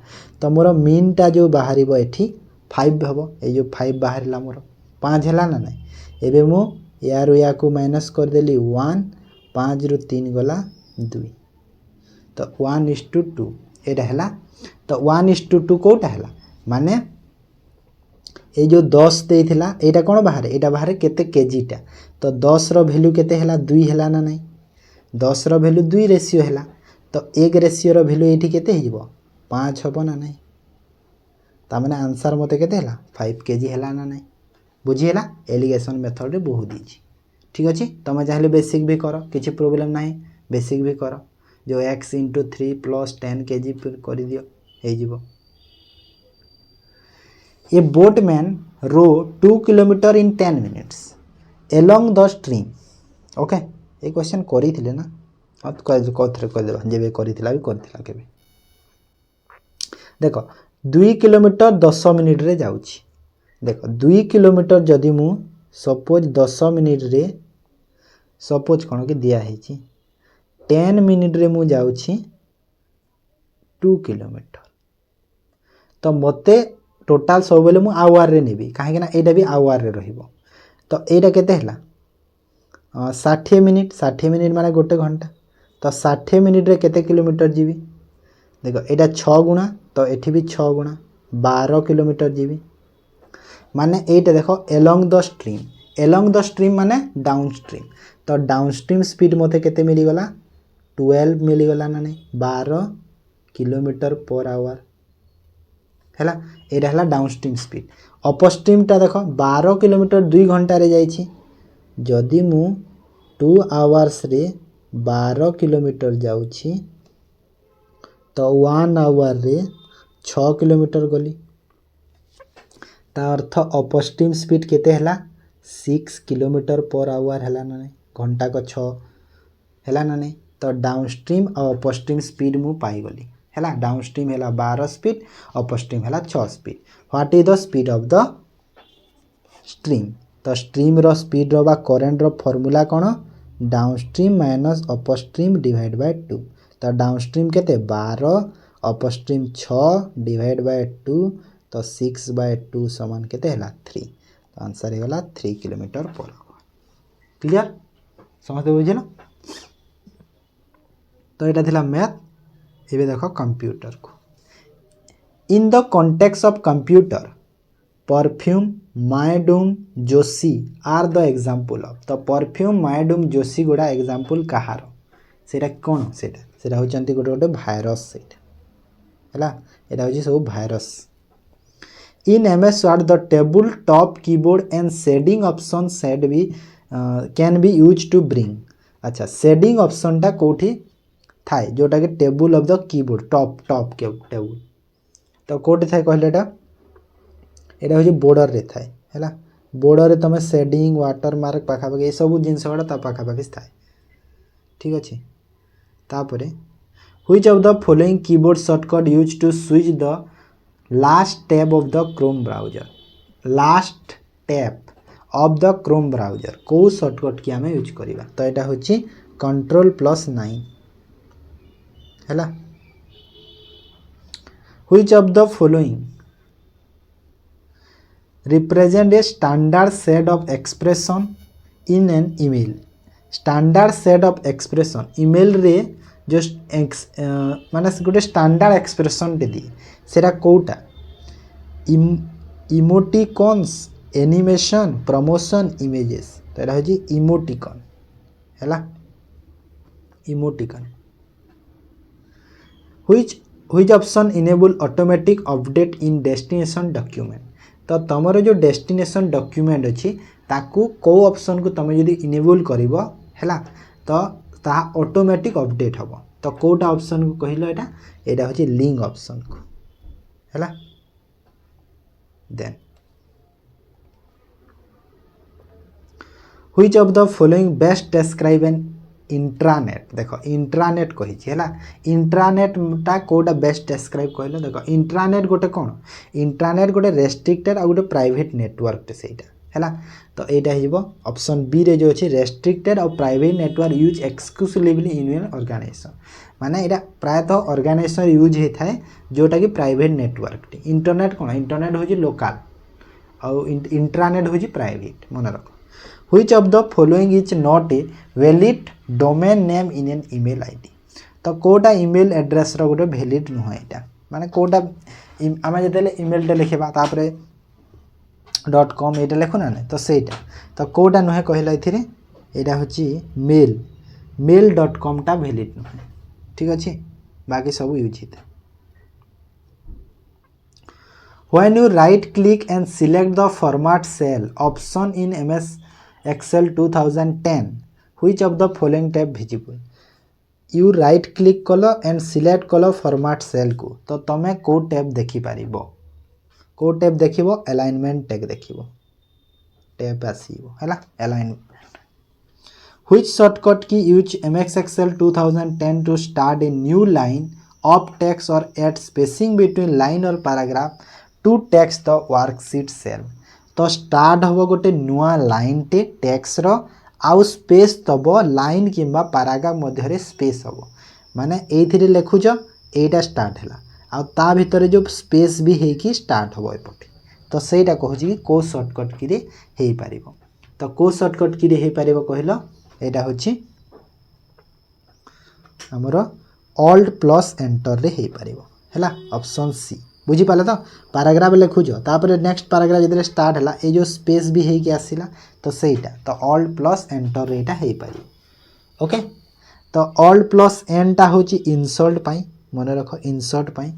तो मोर मीन टा जो बाहरिबो एठी 5 हबो ए जो 5 बाहरला मोर 5 हला ना नहीं एबे मु यार या को माइनस कर देली 1 5 रु 3 गला 2 तो 1:2 एटा हला तो 1:2 कोटा हला माने ए जो 10 देइथिला एटा कोन बाहर एटा बाहर केते केजीटा तो 10 रो वैल्यू केते हला 2 हला ना नहीं 10 रो वैल्यू 2 रेशियो हला तो 1 रेशियो रो वैल्यू एठी केते हिबो 5 हम ना नहीं तामने आंसर मते केते हला 5 kg हला ना नहीं बुझी हला एलिगेशन मेथड रे बहुत दीची ठीक अछि तमे चाहले बेसिक भी करो किछि प्रॉब्लम नाही बेसिक भी करो जो x * 3 + 10 kg पर कर दियो हे जीवो a boatman row 2 kilometer in 10 minutes along the stream okay a question करी थिले ना अब कोथरे कह देबा जेबे करी थिला भी करथिला केबे देखो 2 किलोमीटर 10 मिनिट रे जाउची देखो 2 किलोमीटर जदि मु सपोज 10 मिनिट रे सपोज कोन के दिया हेची 10 मिनिट रे मु जाउची 2 किलोमीटर तो मते टोटल सब बेले मु आवर रे नेबी काहे ना एटा भी आवर रे रहिबो तो एटा केते हला 60 मिनिट माने गोटे घंटा तो 60 मिनिट रे केते किलोमीटर जीवी देखो एटा 6 गुणा तो एठी भी 6 गुणा 12 किलोमीटर जीवी माने एटा देखो along the stream माने डाउनस्ट्रीम तो डाउनस्ट्रीम स्पीड मते केते मिली गला 12 मिली गला ना नहीं 12 किलोमीटर पर आवर हैला एटा हला डाउनस्ट्रीम स्पीड अपस्ट्रीम टा देखो 12 किलोमीटर 2 घंटा रे जाईची जदि मु 2 आवर्स रे 12 किलोमीटर जाउची तो 1 आवर रे 6 किलोमीटर गली ता अर्थ अपस्ट्रीम स्पीड केते हला 6 किलोमीटर पर आवर हला ना घंटा को 6 हला ना तो डाउनस्ट्रीम और अपस्ट्रीम स्पीड मु पाई गली हला डाउनस्ट्रीम हला 12 स्पीड अपस्ट्रीम हला 6 speed what is the speed of the stream तो स्ट्रीम रो स्पीड रो बा करंट रो फार्मूला कोन downstream minus upstream divide by 2 तो डाउनस्ट्रीम केते 12 अपस्ट्रीम 6 डिवाइड बाय 2 तो 6/2 समान केते हला 3 तो आंसर हेला 3 किलोमीटर पर आवर क्लियर समझ बुझिलो तो एटा थिला मैथ एबे देखो कंप्यूटर को in the context of computer perfume MyDoom Joshi are the example of तो परफ्यूम मायडूम जोशी गोडा एग्जांपल कहार सेटा कोन सेटा होचंती गोटे भाइरस सेटा हला एटा होची सब virus in MS Word the table top keyboard and shading option said be can be used to bring अच्छा shading option टा कोठी थाए जोटा के table of the keyboard top के टेबल तो कोठी थाए कहले एटा होची बॉर्डर रे थाए हैला बॉर्डर रे तमे शेडिंग वाटर मार्क पाखा पाखा ए सब जिंस वाला ता पाखा पाखा थाए ठीक अछि तापरे which of the following keyboard shortcut used to switch the last tab of the Chrome browser last tab of the Chrome browser को शॉर्टकट की हमें यूज करिबा तो एटा होची Ctrl+9 हैला which of the following represent a standard set of expression in an email standard set of expression email रे जो माने गोटे स्टैंडर्ड एक्सप्रेशन टे दी सेरा कोटा इमोटिकॉन्स एनिमेशन प्रमोशन इमेजेस तो एटा होजी इमोटिकॉन हैला emoticon which option enable automatic update in destination document तो तमरो जो डेस्टिनेशन डॉक्यूमेंट अछि ताकू को ऑप्शन को तमे यदि इनेबल करिवो हैला तो ता ऑटोमेटिक अपडेट हबो तो कोटा ऑप्शन को कहिलो एटा होची लिंक ऑप्शन को हैला then which of the following best describe an intranet देखो इंट्रानेट कहि छी हैला इंट्रानेट ता कोटा बेस्ट डिस्क्राइब कहलो देखो इंट्रानेट गोटे कोन इंट्रानेट गोटे रेस्ट्रिक्टेड आ गोटे प्राइवेट नेटवर्क ते सेटा हैला तो एटा हिबो ऑप्शन बी रे जो अछि रेस्ट्रिक्टेड और private network use exclusively in an organization माने एटा प्रायतः ऑर्गेनाइजेशन यूज हे थाए जोटा कि प्राइवेट नेटवर्क टी इंटरनेट कोन इंटरनेट होजी लोकल और इंट्रानेट होजी प्राइवेट मन रखो which of the following is not a valid domain name in an email ID तो कोटा ईमेल एड्रेस रो गोटे वैलिड न एटा माने कोटा आमे जतेले ईमेल टे लिखबा तापरे .com एटा लेखो ना तो सेटा तो कोटा नहे कहला इथिरे एटा होची mail.com टा वैलिड नहे ठीक अछि बाकी सब यूज हिता When you right click and select the format cell option in MS Excel 2010, which of the following tab visible? You right click कल and select कल format cell को तो तमें को टैब देखि पारिबो को टैब देखिबो alignment टैग देखिबो टैब आसीबो हैला alignment. Which shortcut key use MX Excel 2010 to start a new line of text or add spacing between line or paragraph to text the worksheet cell? तो start हम गोटे नुआ line टे text रो आउ space दब line किंबा paragraph मध्य space हम माने एथिरे लिखुच एटा स्टार्ट है आउ ता भितर जो स्पेस भी हेकी स्टार्ट हम एपटे तो सेटा कहूँ कि को शॉर्टकट की हो पार तो को शॉर्टकट की हो पार कहल एटा हूँ आमर ऑल्ट प्लस एंटर रे हो पार है ऑप्शन सी बुझीपारे तो पैराग्राफ लिखुच तापर नेक्स्ट पैराग्राफ जो स्टार्ट है ये जो स्पेस भी होगी आसला तो सहीटा तो ऑल्ट प्लस एंटर यहाँ हो पार ओके तो ऑल्ट प्लस एन टा हूँ इनसर्ट पाई मन रख इनसर्ट पाई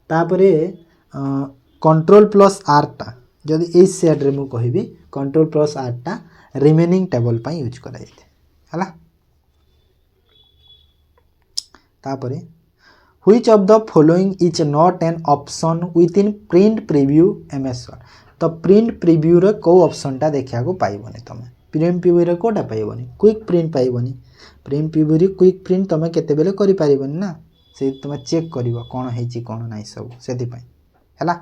तापर कंट्रोल प्लस आर टा जदि ये सेड्रे मुझे कहि कंट्रोल प्लस आर टा रिमेनिंग टेबल पाई यूज कराइए तापर Which of the following is not an option within print preview MS Word? तो प्रिंट प्रिव्यू रे को ऑप्शन टा देखा को पाइबनी तुम प्रिंट प्रिव्यू रे कोटा पाइबनी क्विक प्रिंट पाइबनी प्रिंट प्रिव्यू रे क्विक प्रिंट तुम केते बेले करि पारिबनी ना से तुम चेक करिवो कोन हेची कोन नाही सब सेति पई हैला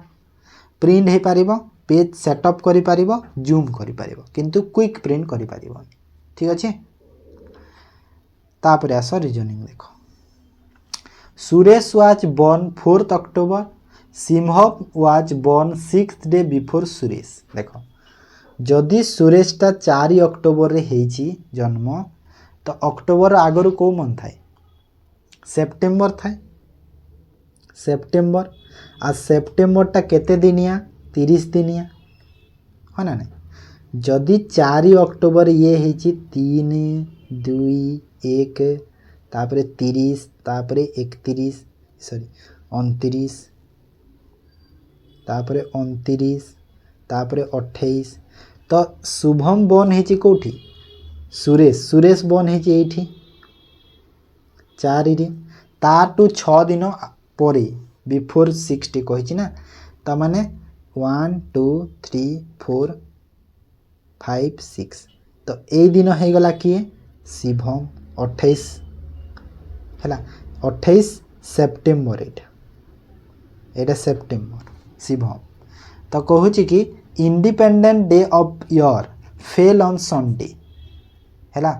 प्रिंट हे पारिबो पेज सेटअप करि पारिबो जूम करि पारिबो किंतु क्विक प्रिंट करि पारिबो ठीक अछि तापर आस रीजनिंग देखो Suresh was born 4th October. Simhov was born 6th day before Suresh. देखो जदि सुरेश टा 4 अक्टोबर रे हेची जन्म तो अक्टोबर आगरु को मन थाए सेप्टेम्बर थाए सेप्टेम्बर आ सेप्टेम्बर टा केते दिनिया 30 दिनिया है ना नहीं जदि 4 अक्टोबर ये हेची 3 2 1 तापरे 30 तापरे 31 सॉरी 29 तापरे 29 तापरे 28 तो शुभम बन हेची कोठी सुरेश सुरेश बन हेची एठी 4 रे ताटू 6 दिन परे बिफोर 60 कहिची ना त माने 1 2 3 4 5 6 तो ए दिन हे गला किए शिवम 28 है 28 सेप्टेम्बर एटा सेप्टेम्बर शिवम तो कहूँ कि independent day of year fell on Sunday है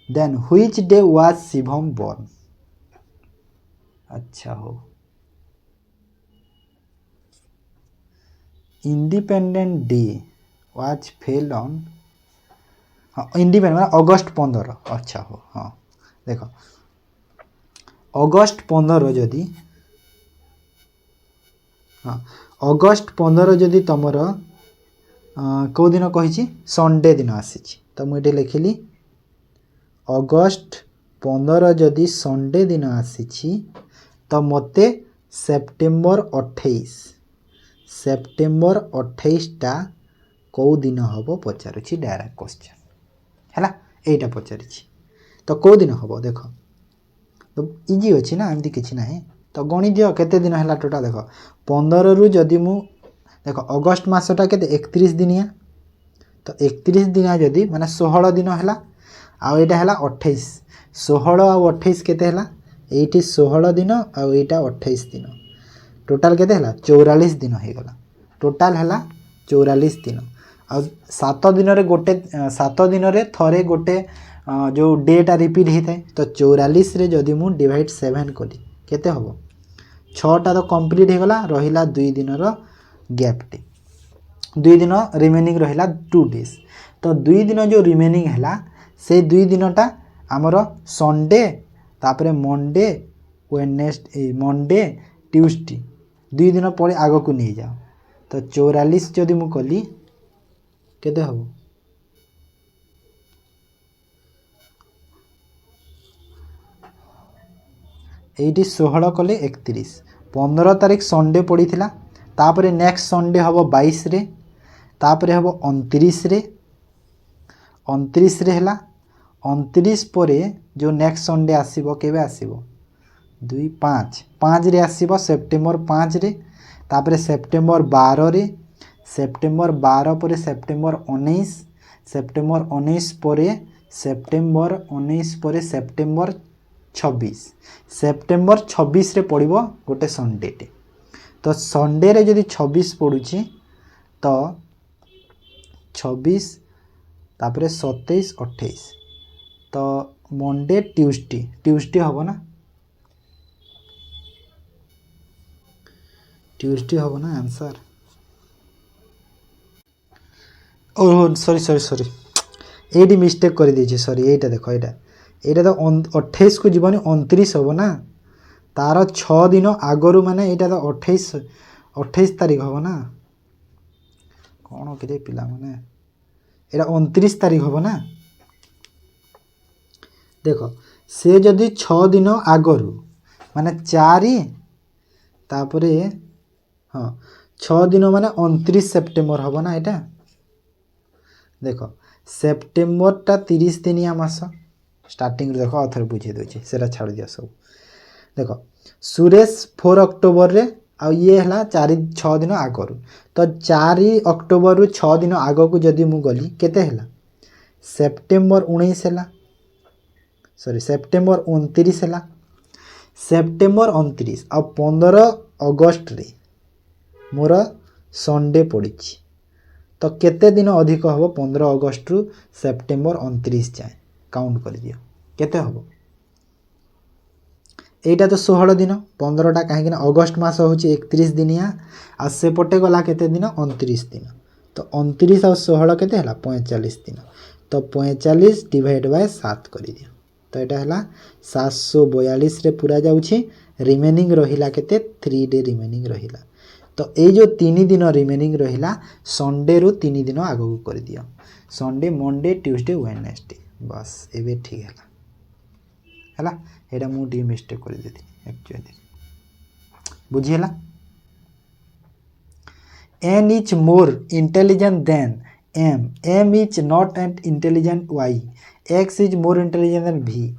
then which day was Shivam born अच्छा हो independent day was fell on हाँ इंडिपेंडेंट अगस्त 15 अच्छा हो हाँ देख अगस्त 15 जदि हाँ अगस्त 15 जदि तुमर कौ दिन कही संडे दिन आसी तो मुझे लिखिली अगस्त 15 जदि संडे दिन आसी तो मते सेप्टेम्बर 28 टा कौ दिन हम पचारुछि डायरेक्ट क्वेश्चन है एटा पचारि तो कौ दिन हम देख तो इजी अच्छी ना एमती किसी ना तो गणी दियो केते दिन है टोटाल देख 15 रु जदि मु देख अगस्त मसटा के 31 दिनिया तो 31 दिन जदि माने 16 दिन है आउ यहाँ है 28 16 आउ 28 केते है ये 16 दिन आउ यहाँ 28 दिन टोटाल केते है 44 दिन हो गला टोटाल है 44 दिन आ 7 दिन रे गोटे 7 दिन रे थरे गोटे जो डेटा रिपीट होता है तो 44 रे जदि मु डिवाइड 7 करी केते हम 6टा तो कंप्लीट हो गला रहिला 2 दिन रो गैप टे 2 दिन रिमेनिंग रहिला 2 डेज तो 2 दिन जो रिमेनिंग है से 2 दिनटा आमर संडे तापरे मंडे वेडनेसडे मंडे ट्यूसडे 2 दिन पर आग को नहीं जाओ तो 44 जदि मु कली केते हम ये 16 कले 31 15 तारिख संडे पड़ीथिला तापरे नेक्स्ट संडे हबो 22 रे तापरे हबो 29 रे 29 रे हला 29 परे जो नेक्स्ट संडे आसीबो केबे आसीबो 2 5 5 रे आसीबो सेप्टेम्बर 5 रे तापरे सेप्टेम्बर 12 रे सेप्टेम्बर 12 परे सेप्टेम्बर 19 सेप्टेम्बर 19 परे सेप्टेम्बर 19 परे सेप्टेम्बर 26 सेप्टेम्बर 26 रे पड़िबो गोटे संडे टे तो संडे रे जदि 26 पड़ुची तो 26 तापरे 27 28 तो मंडे ट्यूसडे हबो ना ट्यूसडे हबो ना answer oh sorry sorry sorry एडी मिस्टेक कर दीजिए सॉरी एटा देखो एटा तो 28 को जीवन 29 हम ना तार 6 दिन आगरू माने एटा तो 28 तारीख हम ना कौन कि पिला माने एटा 29 तारीख हम ना देखो से जदि 6 दिन आगरू माने 4 तापरे हाँ 6 दिन माने 29 सेप्टेम्बर हम ना एटा देखो सेप्टेम्बर टा 30 दिनिया मास स्टार्टिंग देखो अथर बुझे दूचे सेटा छाड़ दिया सब देखो सुरेश 4 अक्टोबर रे आ ये हला 4-6 दिन आगरू तो 4 अक्टोबर रु 6 दिन आग को जदि मु गली केते हला सेप्टेम्बर 19 हला सॉरी सेप्टेम्बर 29 हला सेप्टेम्बर 29 आ 15 अगस्त रे मोर संडे पड़ीची तो केते दिन अधिक हबो 15 अगस्त रु सेप्टेम्बर 29 जाए काउंट कर दियो केते हबो एटा तो 16 दिन 15 टा काहे कि अगस्त मास होची 31 दिनिया आ से पटे गला केते दिन 29 दिन तो 29 और 16 केते हला 45 दिन तो 45 डिवाइड बाय 7 कर दियो तो एटा हला 742 रे पूरा जाउची रिमेनिंग रहिला केते 3 डे रिमेनिंग रहिला तो ये जो 3 दिन रिमेनिंग रहिला संडे रु 3 दिन आगो कर दियो संडे मंडे ट्यूसडे वेडनेसडे बस एबे ठीक है एटा मु डी मिस्टेक कर देती actually बुझिला n is more intelligent than m is not an intelligent y x is more intelligent than v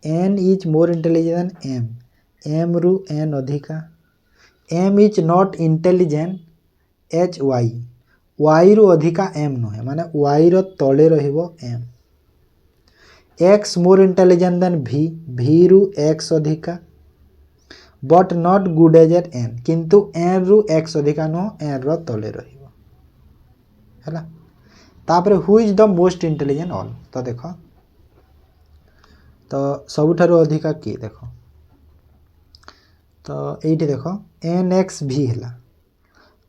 n is more intelligent than m ru n अधिका m is not intelligent h y रू अधिका m नुहे माने y रो तले रहिबो m x more intelligent than v रू x अधिका but not good as at n किंतु n रू x अधिका नो n रो तले रहिबो हैला तापरे who is the most intelligent all तो देखो तो सबुठारो अधिका की देखो तो एठी देखो nxv हैला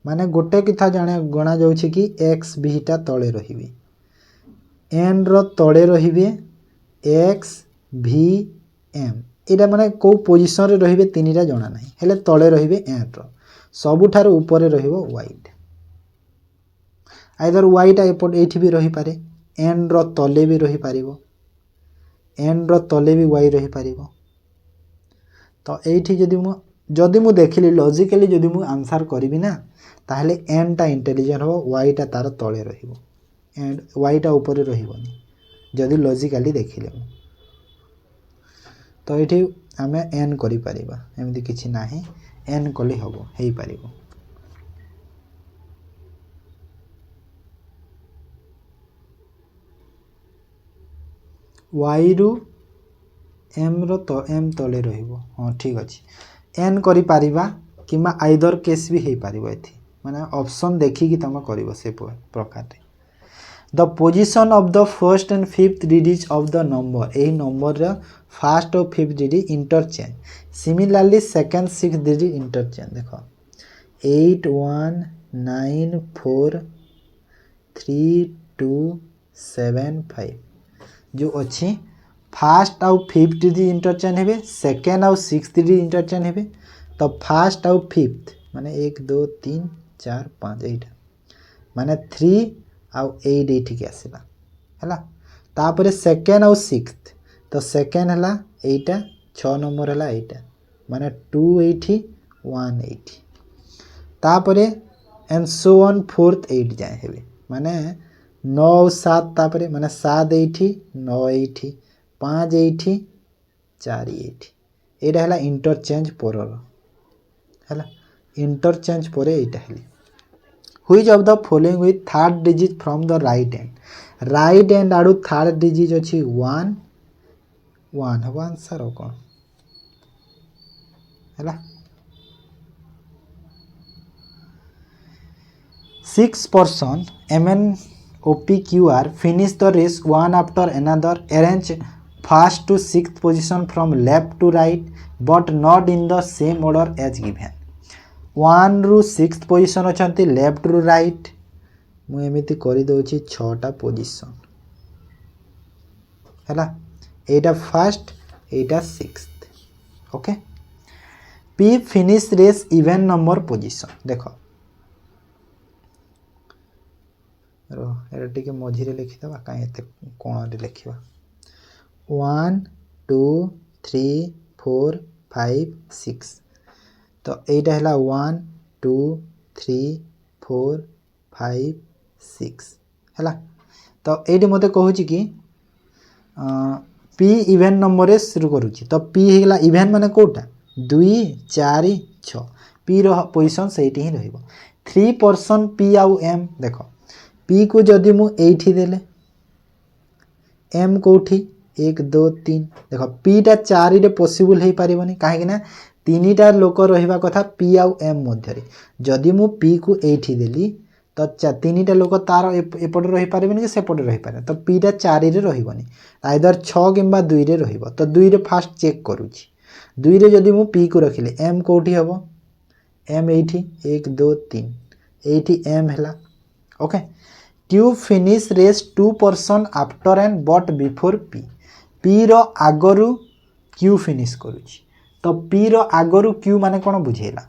माने गोटे किथा जाने गणा जाउछि कि xv टा तळे रहिबे n रो तळे रहिबे x v m एटा माने को पोजीशन रे रहिबे तीनीटा जणा नाही हेले तळे रहिबे n रो सबुठारो ऊपर रहिबो y आइदर y टा एपट एठी भी रहि पारे n रो तले भी रहि पारिबो n रो तले भी y रहि पारिबो तो एठी जदि मु देखिली लॉजिकली जदि मु आंसर करबी ना ताहले n टा इंटेलिजेंट हो y टा तार तळे रहिबो एंड y टा ऊपर रहिबोनी जदि लॉजिकली देखिले तो एठी हमें n करि परिबा एमदी किछि नाही n कली हबो हेई परिबो y रु m रो तो m तले रहिबो हां ठीक अछि n करि परिबा किमा आइदर केस भी हेई परिबो एथि माने ऑप्शन देखि कि तम करिवो से प्रकार the position of the first and fifth digit of the number एही नंबर रा फर्स्ट और fifth digit interchange similarly second sixth digit interchange देखो 8 1 9 4 3 2 7 5 जो अच्छी फास्ट आउ फिफ्थ डिजिट इंटरचेंज हेबे सेकेंड आउ सिक्स्थ डिजिट इंटरचेंज हेबे तो फास्ट आउ फिफ्थ माने 1 2 3 4 5 8 माने 3 आउ 8 एठी के आसीला हला तापरे सेकेंड आउ सिक्स्थ तो सेकेंड हला एटा 6 नंबर हला एटा माने 2 एठी 180 तापरे एंड सो ऑन 4th 8 जाए हेबे माने 9 और 7 तापरे माने 7 80 9 80 5 80 4 80 एटा हला इंटरचेंज परर हला इंटरचेंज परे एटा हली which of the following with third digit from the right and आडू थर्ड डिजिट अछि 1 1 हबो आंसर हो कोन हला 6 person MNOPQR finish the race one after another arrange first to 6th position from left to right but not in the same order as given 1 रू 6th position अछंती left रू right मु एमिति करि दोछि 6टा position हैला एटा first एटा 6th okay P finish race even number position देखो रो एटा टिके मझिरे लिखि दबा काहे एते कोण रे लिखिबा 1 2 3 4 5 6 तो एटा हला 1 2 3 4 5 6 हला तो एटी मते कहूची कि पी इवन नंबर रे शुरू करूची तो पी हेला इवन माने कोटा 2 4 6 पी रो पोजीशन सेठी ही रहइबो 3 पर्सन पी आउ एम देखो पी को जदि मु एठी देले एम कोठी 1 2 3 देखो पी टा 4 रे पॉसिबल हे पारिबनी काहे कि ना तीनटा लोक रहिबा कथा पी आउ एम मध्य रे जदि मु पी को एठी देली तो तीनटा लोक तार एपटे रहि पारिबनी कि सेपटे रहि पारे तो पी टा 4 रे रहिबनी आइदर 6 किंबा 2 रे रहिबो तो 2 रे फास्ट चेक करूची 2 रे जदि मु पी को रखिले एम कोठी हबो एम एठी 1 2 3 एठी एम हला okay Q finish race 2 person after and but before P P रो आगरु क्यू फिनिश करूची तो पी रो आगरु क्यू माने कोन बुझेला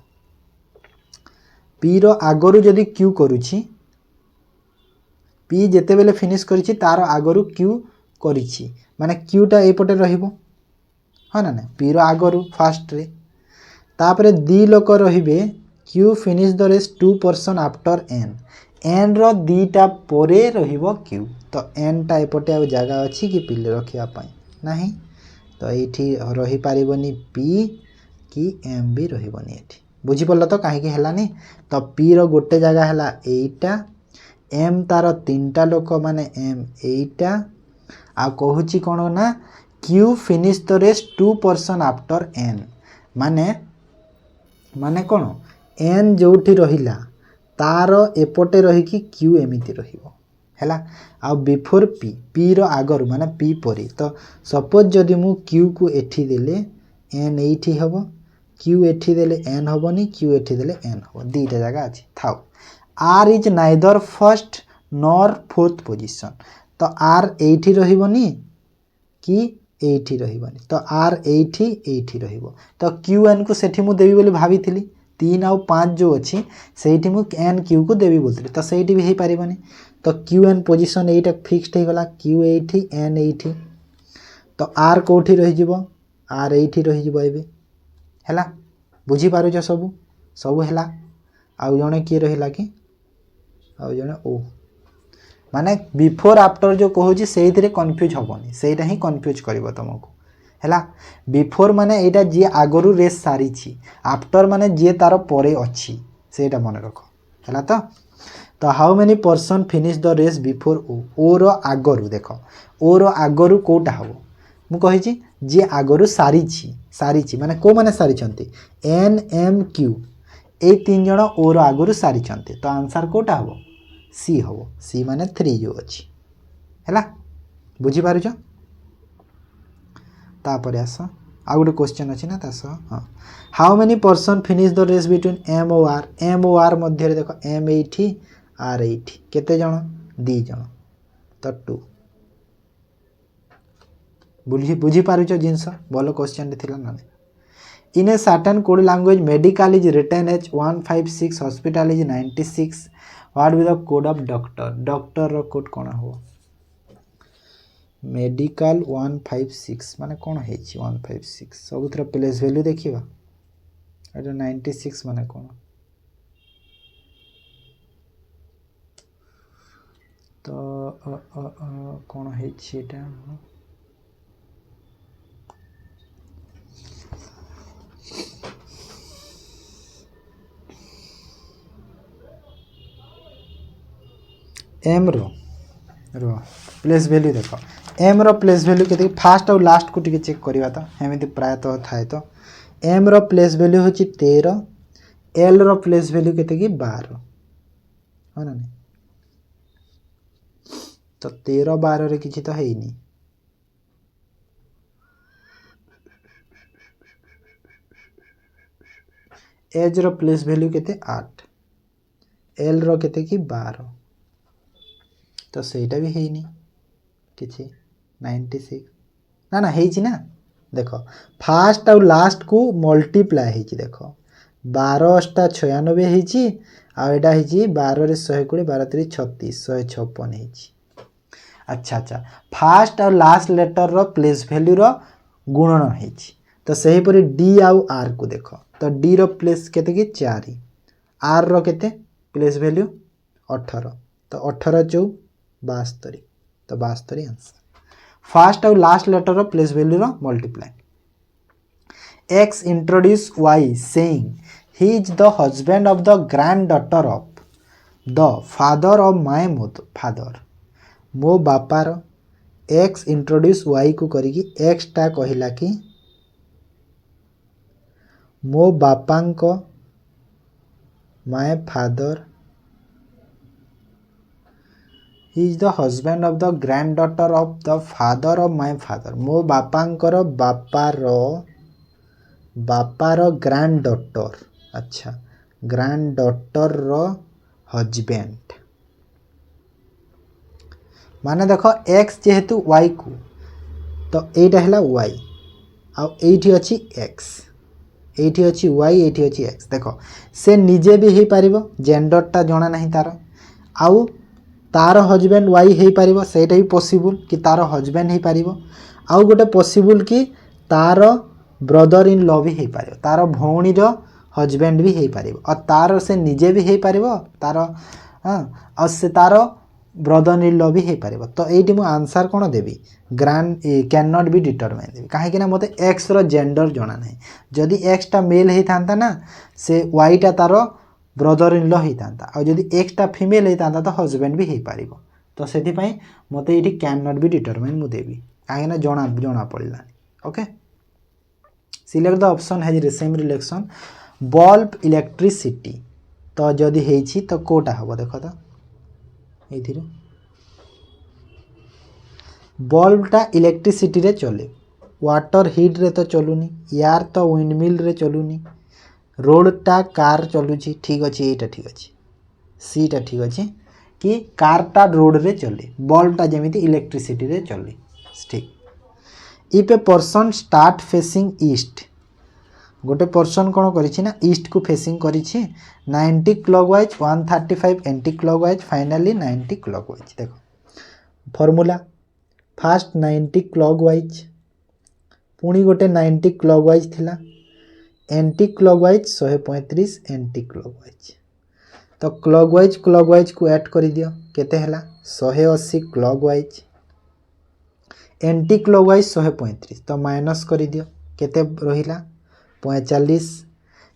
पी रो आगरु जदि क्यू करूची पी जेते बेले फिनिश करिछि तार आगरु क्यू करिछि माने क्यू टा एपटे रहिबो ह ना ना पी रो आगरु फास्ट रे तापरे दी लोक रहिबे Q finish the race 2 person after N रो दीटा परे रहिबो क्यू तो एन टा एपटे आ जगह अछि कि पी रखिया पई नाही तो एठी रही पारिबनी पी कि एम भी रहिबनी एठी बुझी पल्ला तो काहे कि हेलानी तो पी रो गोटे जगह हला एटा एम तार तीनटा लोक माने एम एटा आ कहूची कोन ना Q finish the race 2 person after N माने माने कोन एन जोठी रहिला तार एपटे रही कि क्यू एमिति रहिबो हैला आ बिफोर पी पी रो आगर माने पी परी तो सपोज जदि मु क्यू को एठी देले एन एठी हबो क्यू एठी देले एन हबोनी क्यू एठी देले एन हबो दीटा जगह अछि थाउ R is neither first nor fourth position तो आर एठी रहिबोनी कि एठी रहिबोनी तो आर एठी रहिबो तो क्यू एन को सेठी मु देबी बोली भाबिथिली 3 और 5 जो अच्छी सेठी मु एन क्यू को देवी बोलते तो सेठी भी हे पारिबनी तो क्यू एन पोजीशन एटा फिक्स्ड हे गला क्यू एठी एन एठी तो आर कोठी रहि जिवो आर एठी रहि जिवो एबे हैला बुझी पारो छ सब हैला आ जणे की रहिला कि आ जणे ओ माने बिफोर आफ्टर जो कहूची सेहितरे कंफ्यूज होबनी सेटा ही कंफ्यूज करबो तुमको हैला बिफोर माने एटा जे आगरु रेस सारी छी आफ्टर माने जे तार परे अछि सेटा मन रखो हैला तो how many person finish the race before O रो आगरु देखो ओ रो आगरु कोटा हबो मु कहि छी जे आगरु सारी छी माने को माने सारी छंती एन एम क्यू ए तीन जण ओ रो आगरु सारी छंती तो आंसर कोटा हबो सी हबो सी माने 3 जो अछि हैला बुझी पारु छ तापर आस आ गोटे क्वेश्चन अच्छी ना तास हाँ how many person finish the race between M ओ आर मध्य देखो एम एठी आर एठी केते जण 2 जण तो 2 बुझी पारुछ जिनस बोलो क्वेश्चन थिला ना in a certain code language medical is written as 156 hospital is 96 what will the code of doctor रो कोड कोन हो मेडिकल 156 माने कोन हेछि 156 सबुथरा प्लेस वैल्यू देखिबा एटा 96 माने कोन तो कोन है छीटा एम रो प्लेस वैल्यू देख एम रो प्लेस वैल्यू के फास्ट और लास्ट को टिके चेक करवा तो एमती प्रायतः थाए तो एम रो प्लेस वैल्यू हूँ 13 एल रो प्लेस वैल्यू के 12 है ना नहीं तो 13 12 रे किसी तो है ही नहीं एज रो प्लेस वैल्यू के 8 एल रो के 12 तो सेटा भी है नहीं किसी 96 ना ना है ना देख फास्ट और लास्ट को मल्टीप्लाई है देख 12 96 आटा है 12 120 12 3 36 156 है। अच्छा अच्छा फास्ट और लास्ट लेटर रो प्लेस वैल्यू रो गुणन है तो सही परी डी आउ आर को देख तो डी रो प्लेस केते कि 4 आर रो केते प्लेस वैल्यू 18 तो 18 4 72 तो 72 आंसर फास्ट और last letter row place value row multiply X introduce Y saying he is the husband of the granddaughter of the father of my father मो बापार X introduce Y को करिकी X टा कहिला कि मो बापांको my father he is the husband of the granddaughter of the father of my father मो बापांकर बापार ग्रैंडडॉटर अच्छा ग्रैंडडॉटर रो हस्बैंड माने देख एक्स जेहेतु वाई को तो एटा है वाई आठी अच्छी एक्स एठी अच्छी वाई एठी अच्छी एक्स देख से निजे भी हो पार जेंडरटा जना नहीं तार आउ तार हजबैंड वाई हो पार सेटा भी पॉसिबल कि तार हजबैंड हो पार आउ गोटे पॉसिबल कि तार ब्रदर इन लॉ भी हो पार तार भौणीर हजबैंड भी हो पार और तार से निजे भी हो पार तार हाँ से तार ब्रदर इन लॉ भी हो पार तो ये मुझे आंसर कौन देवी ग्रांड कैन नॉट बी डिटरमाइन देवी कहीं मत एक्स रो जेंडर जना ना जदि एक्स टा मेल होता ना से वाई टा तार ब्रदर इन लॉ होता और जदि एक्स टा फीमेल होता तो हजबैंड भी हो पार तो से मत ये कैन नॉट बी डिटरमाइन मुझे देवी कहीं जना जना पड़ा okay select the option has same relation bulb electricity तो जदि है तो कोटा हम देख तो ये बल्बटा इलेक्ट्रिसिटी रे चले वाटर हीट रे तो चलुनी यार तो विंडमिल रे चलुनी रोडटा कार चलुची ठीक अच्छे यहीटा ठीक अच्छे सीटा ठीक अच्छे कि कारटा रोड रे चले बल्बटा जमीती इलेक्ट्रिसिटी रे चले ठीक if a person start facing east गोटे पर्सन कौन करिछि ईस्ट को फेसिंग करिछि 90 clockwise 135 anti clockwise finally 90 clockwise देखो फॉर्मूला फास्ट 90 क्लॉकवाइज पुणी गोटे 90 क्लॉकवाइज थिला एंटी क्लॉकवाइज 135 एंटी क्लॉकवाइज तो क्लॉकवाइज को ऐड कर दियो केते हला 180 क्लॉकवाइज एंटी क्लॉकवाइज 135 तो माइनस कर दियो केते रहिला 45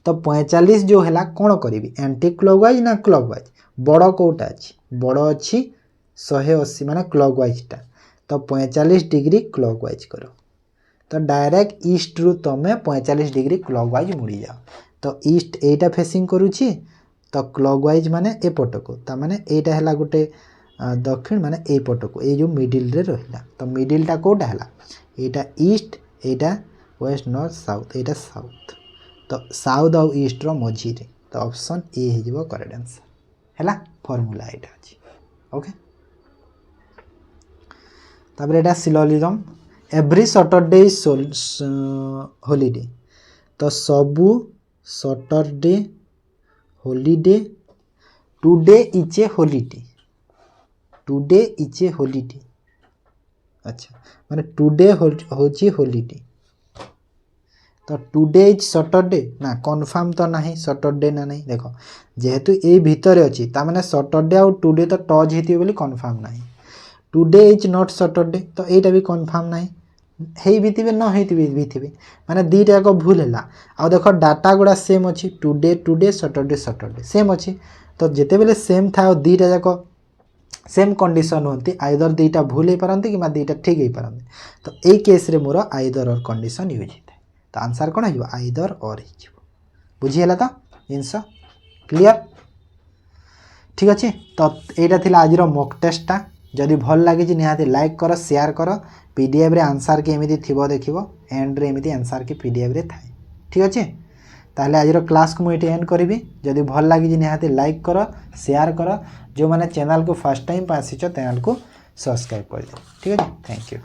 तो 45 जो है कौन करी एंटी क्लॉकवाइज ना क्लॉकवाइज बड़ कोटा अच्छी बड़ अच्छी 180 माने क्लॉकवाइजटा तो 45 डिग्री क्लॉकवाइज करो तो डायरेक्ट ईस्ट रु तमें 45 डिग्री क्लॉकवाइज मुड़ी जाओ तो ईस्ट एटा फेसिंग करुच्ची तो क्लॉकवाइज माने ए पट को ता माने एटा है गोटे दक्षिण माने ए पट को ये जो मिडिल रे रहिला तो मिडिलटा कोटा है एटा ईस्ट एटा वेस्ट नॉर्थ साउथ एटा साउथ तो साउथ और ईस्ट रो मझी रे तो ऑप्शन ए हो करेक्ट आंसर हैला फॉर्मूला एटा अछि ओके तापर एटा syllogism every Saturday is holiday तो सबू Saturday holiday today is a holiday today is a holiday अच्छा माने टुडे होची हॉलिडे तो टुडे इज सैटरडे ना कन्फर्म तो नहीं सैटरडे ना नहीं देख जेहेतु ये भितर अच्छी ताने सैटरडे आउ टुडे तो टच होती बोली कन्फर्म नहीं टुडे इज नॉट सैटरडे तो यहीटा भी कन्फर्म नहीं है भी थे न होती माने दीटा जाक भूल है आ देख डाटा गुड़ा सेम अच्छी today today Saturday Saturday same अच्छी तो जिते बेले सेम था दीटा जाक सेम कंडीशन होती आइदर दीटा भूल हो पारती कि दीटा ठीक हो पारती तो यही केस रे मोर आइदर और कंडीशन यूज होता है तो आंसर कौन हो आइदर और बुझीगला तो जिनस क्लियर ठीक अच्छे तो यहाँ थी आज मॉक टेस्टा जदि भल लगी निहाती लाइक कर शेयर कर पीडीएफ रे आंसर की एमती थी देखिए एंड रे एमती आंसर की पीडीएफ रे थाए ठीक अच्छे ताहले आज क्लास को मुझे एंड करी जदि भल लगी निहाती लाइक कर शेयर कर जो मैंने चैनल को फर्स्ट टाइम आसीच चैनल को सब्सक्राइब कर ठीक है थैंक यू।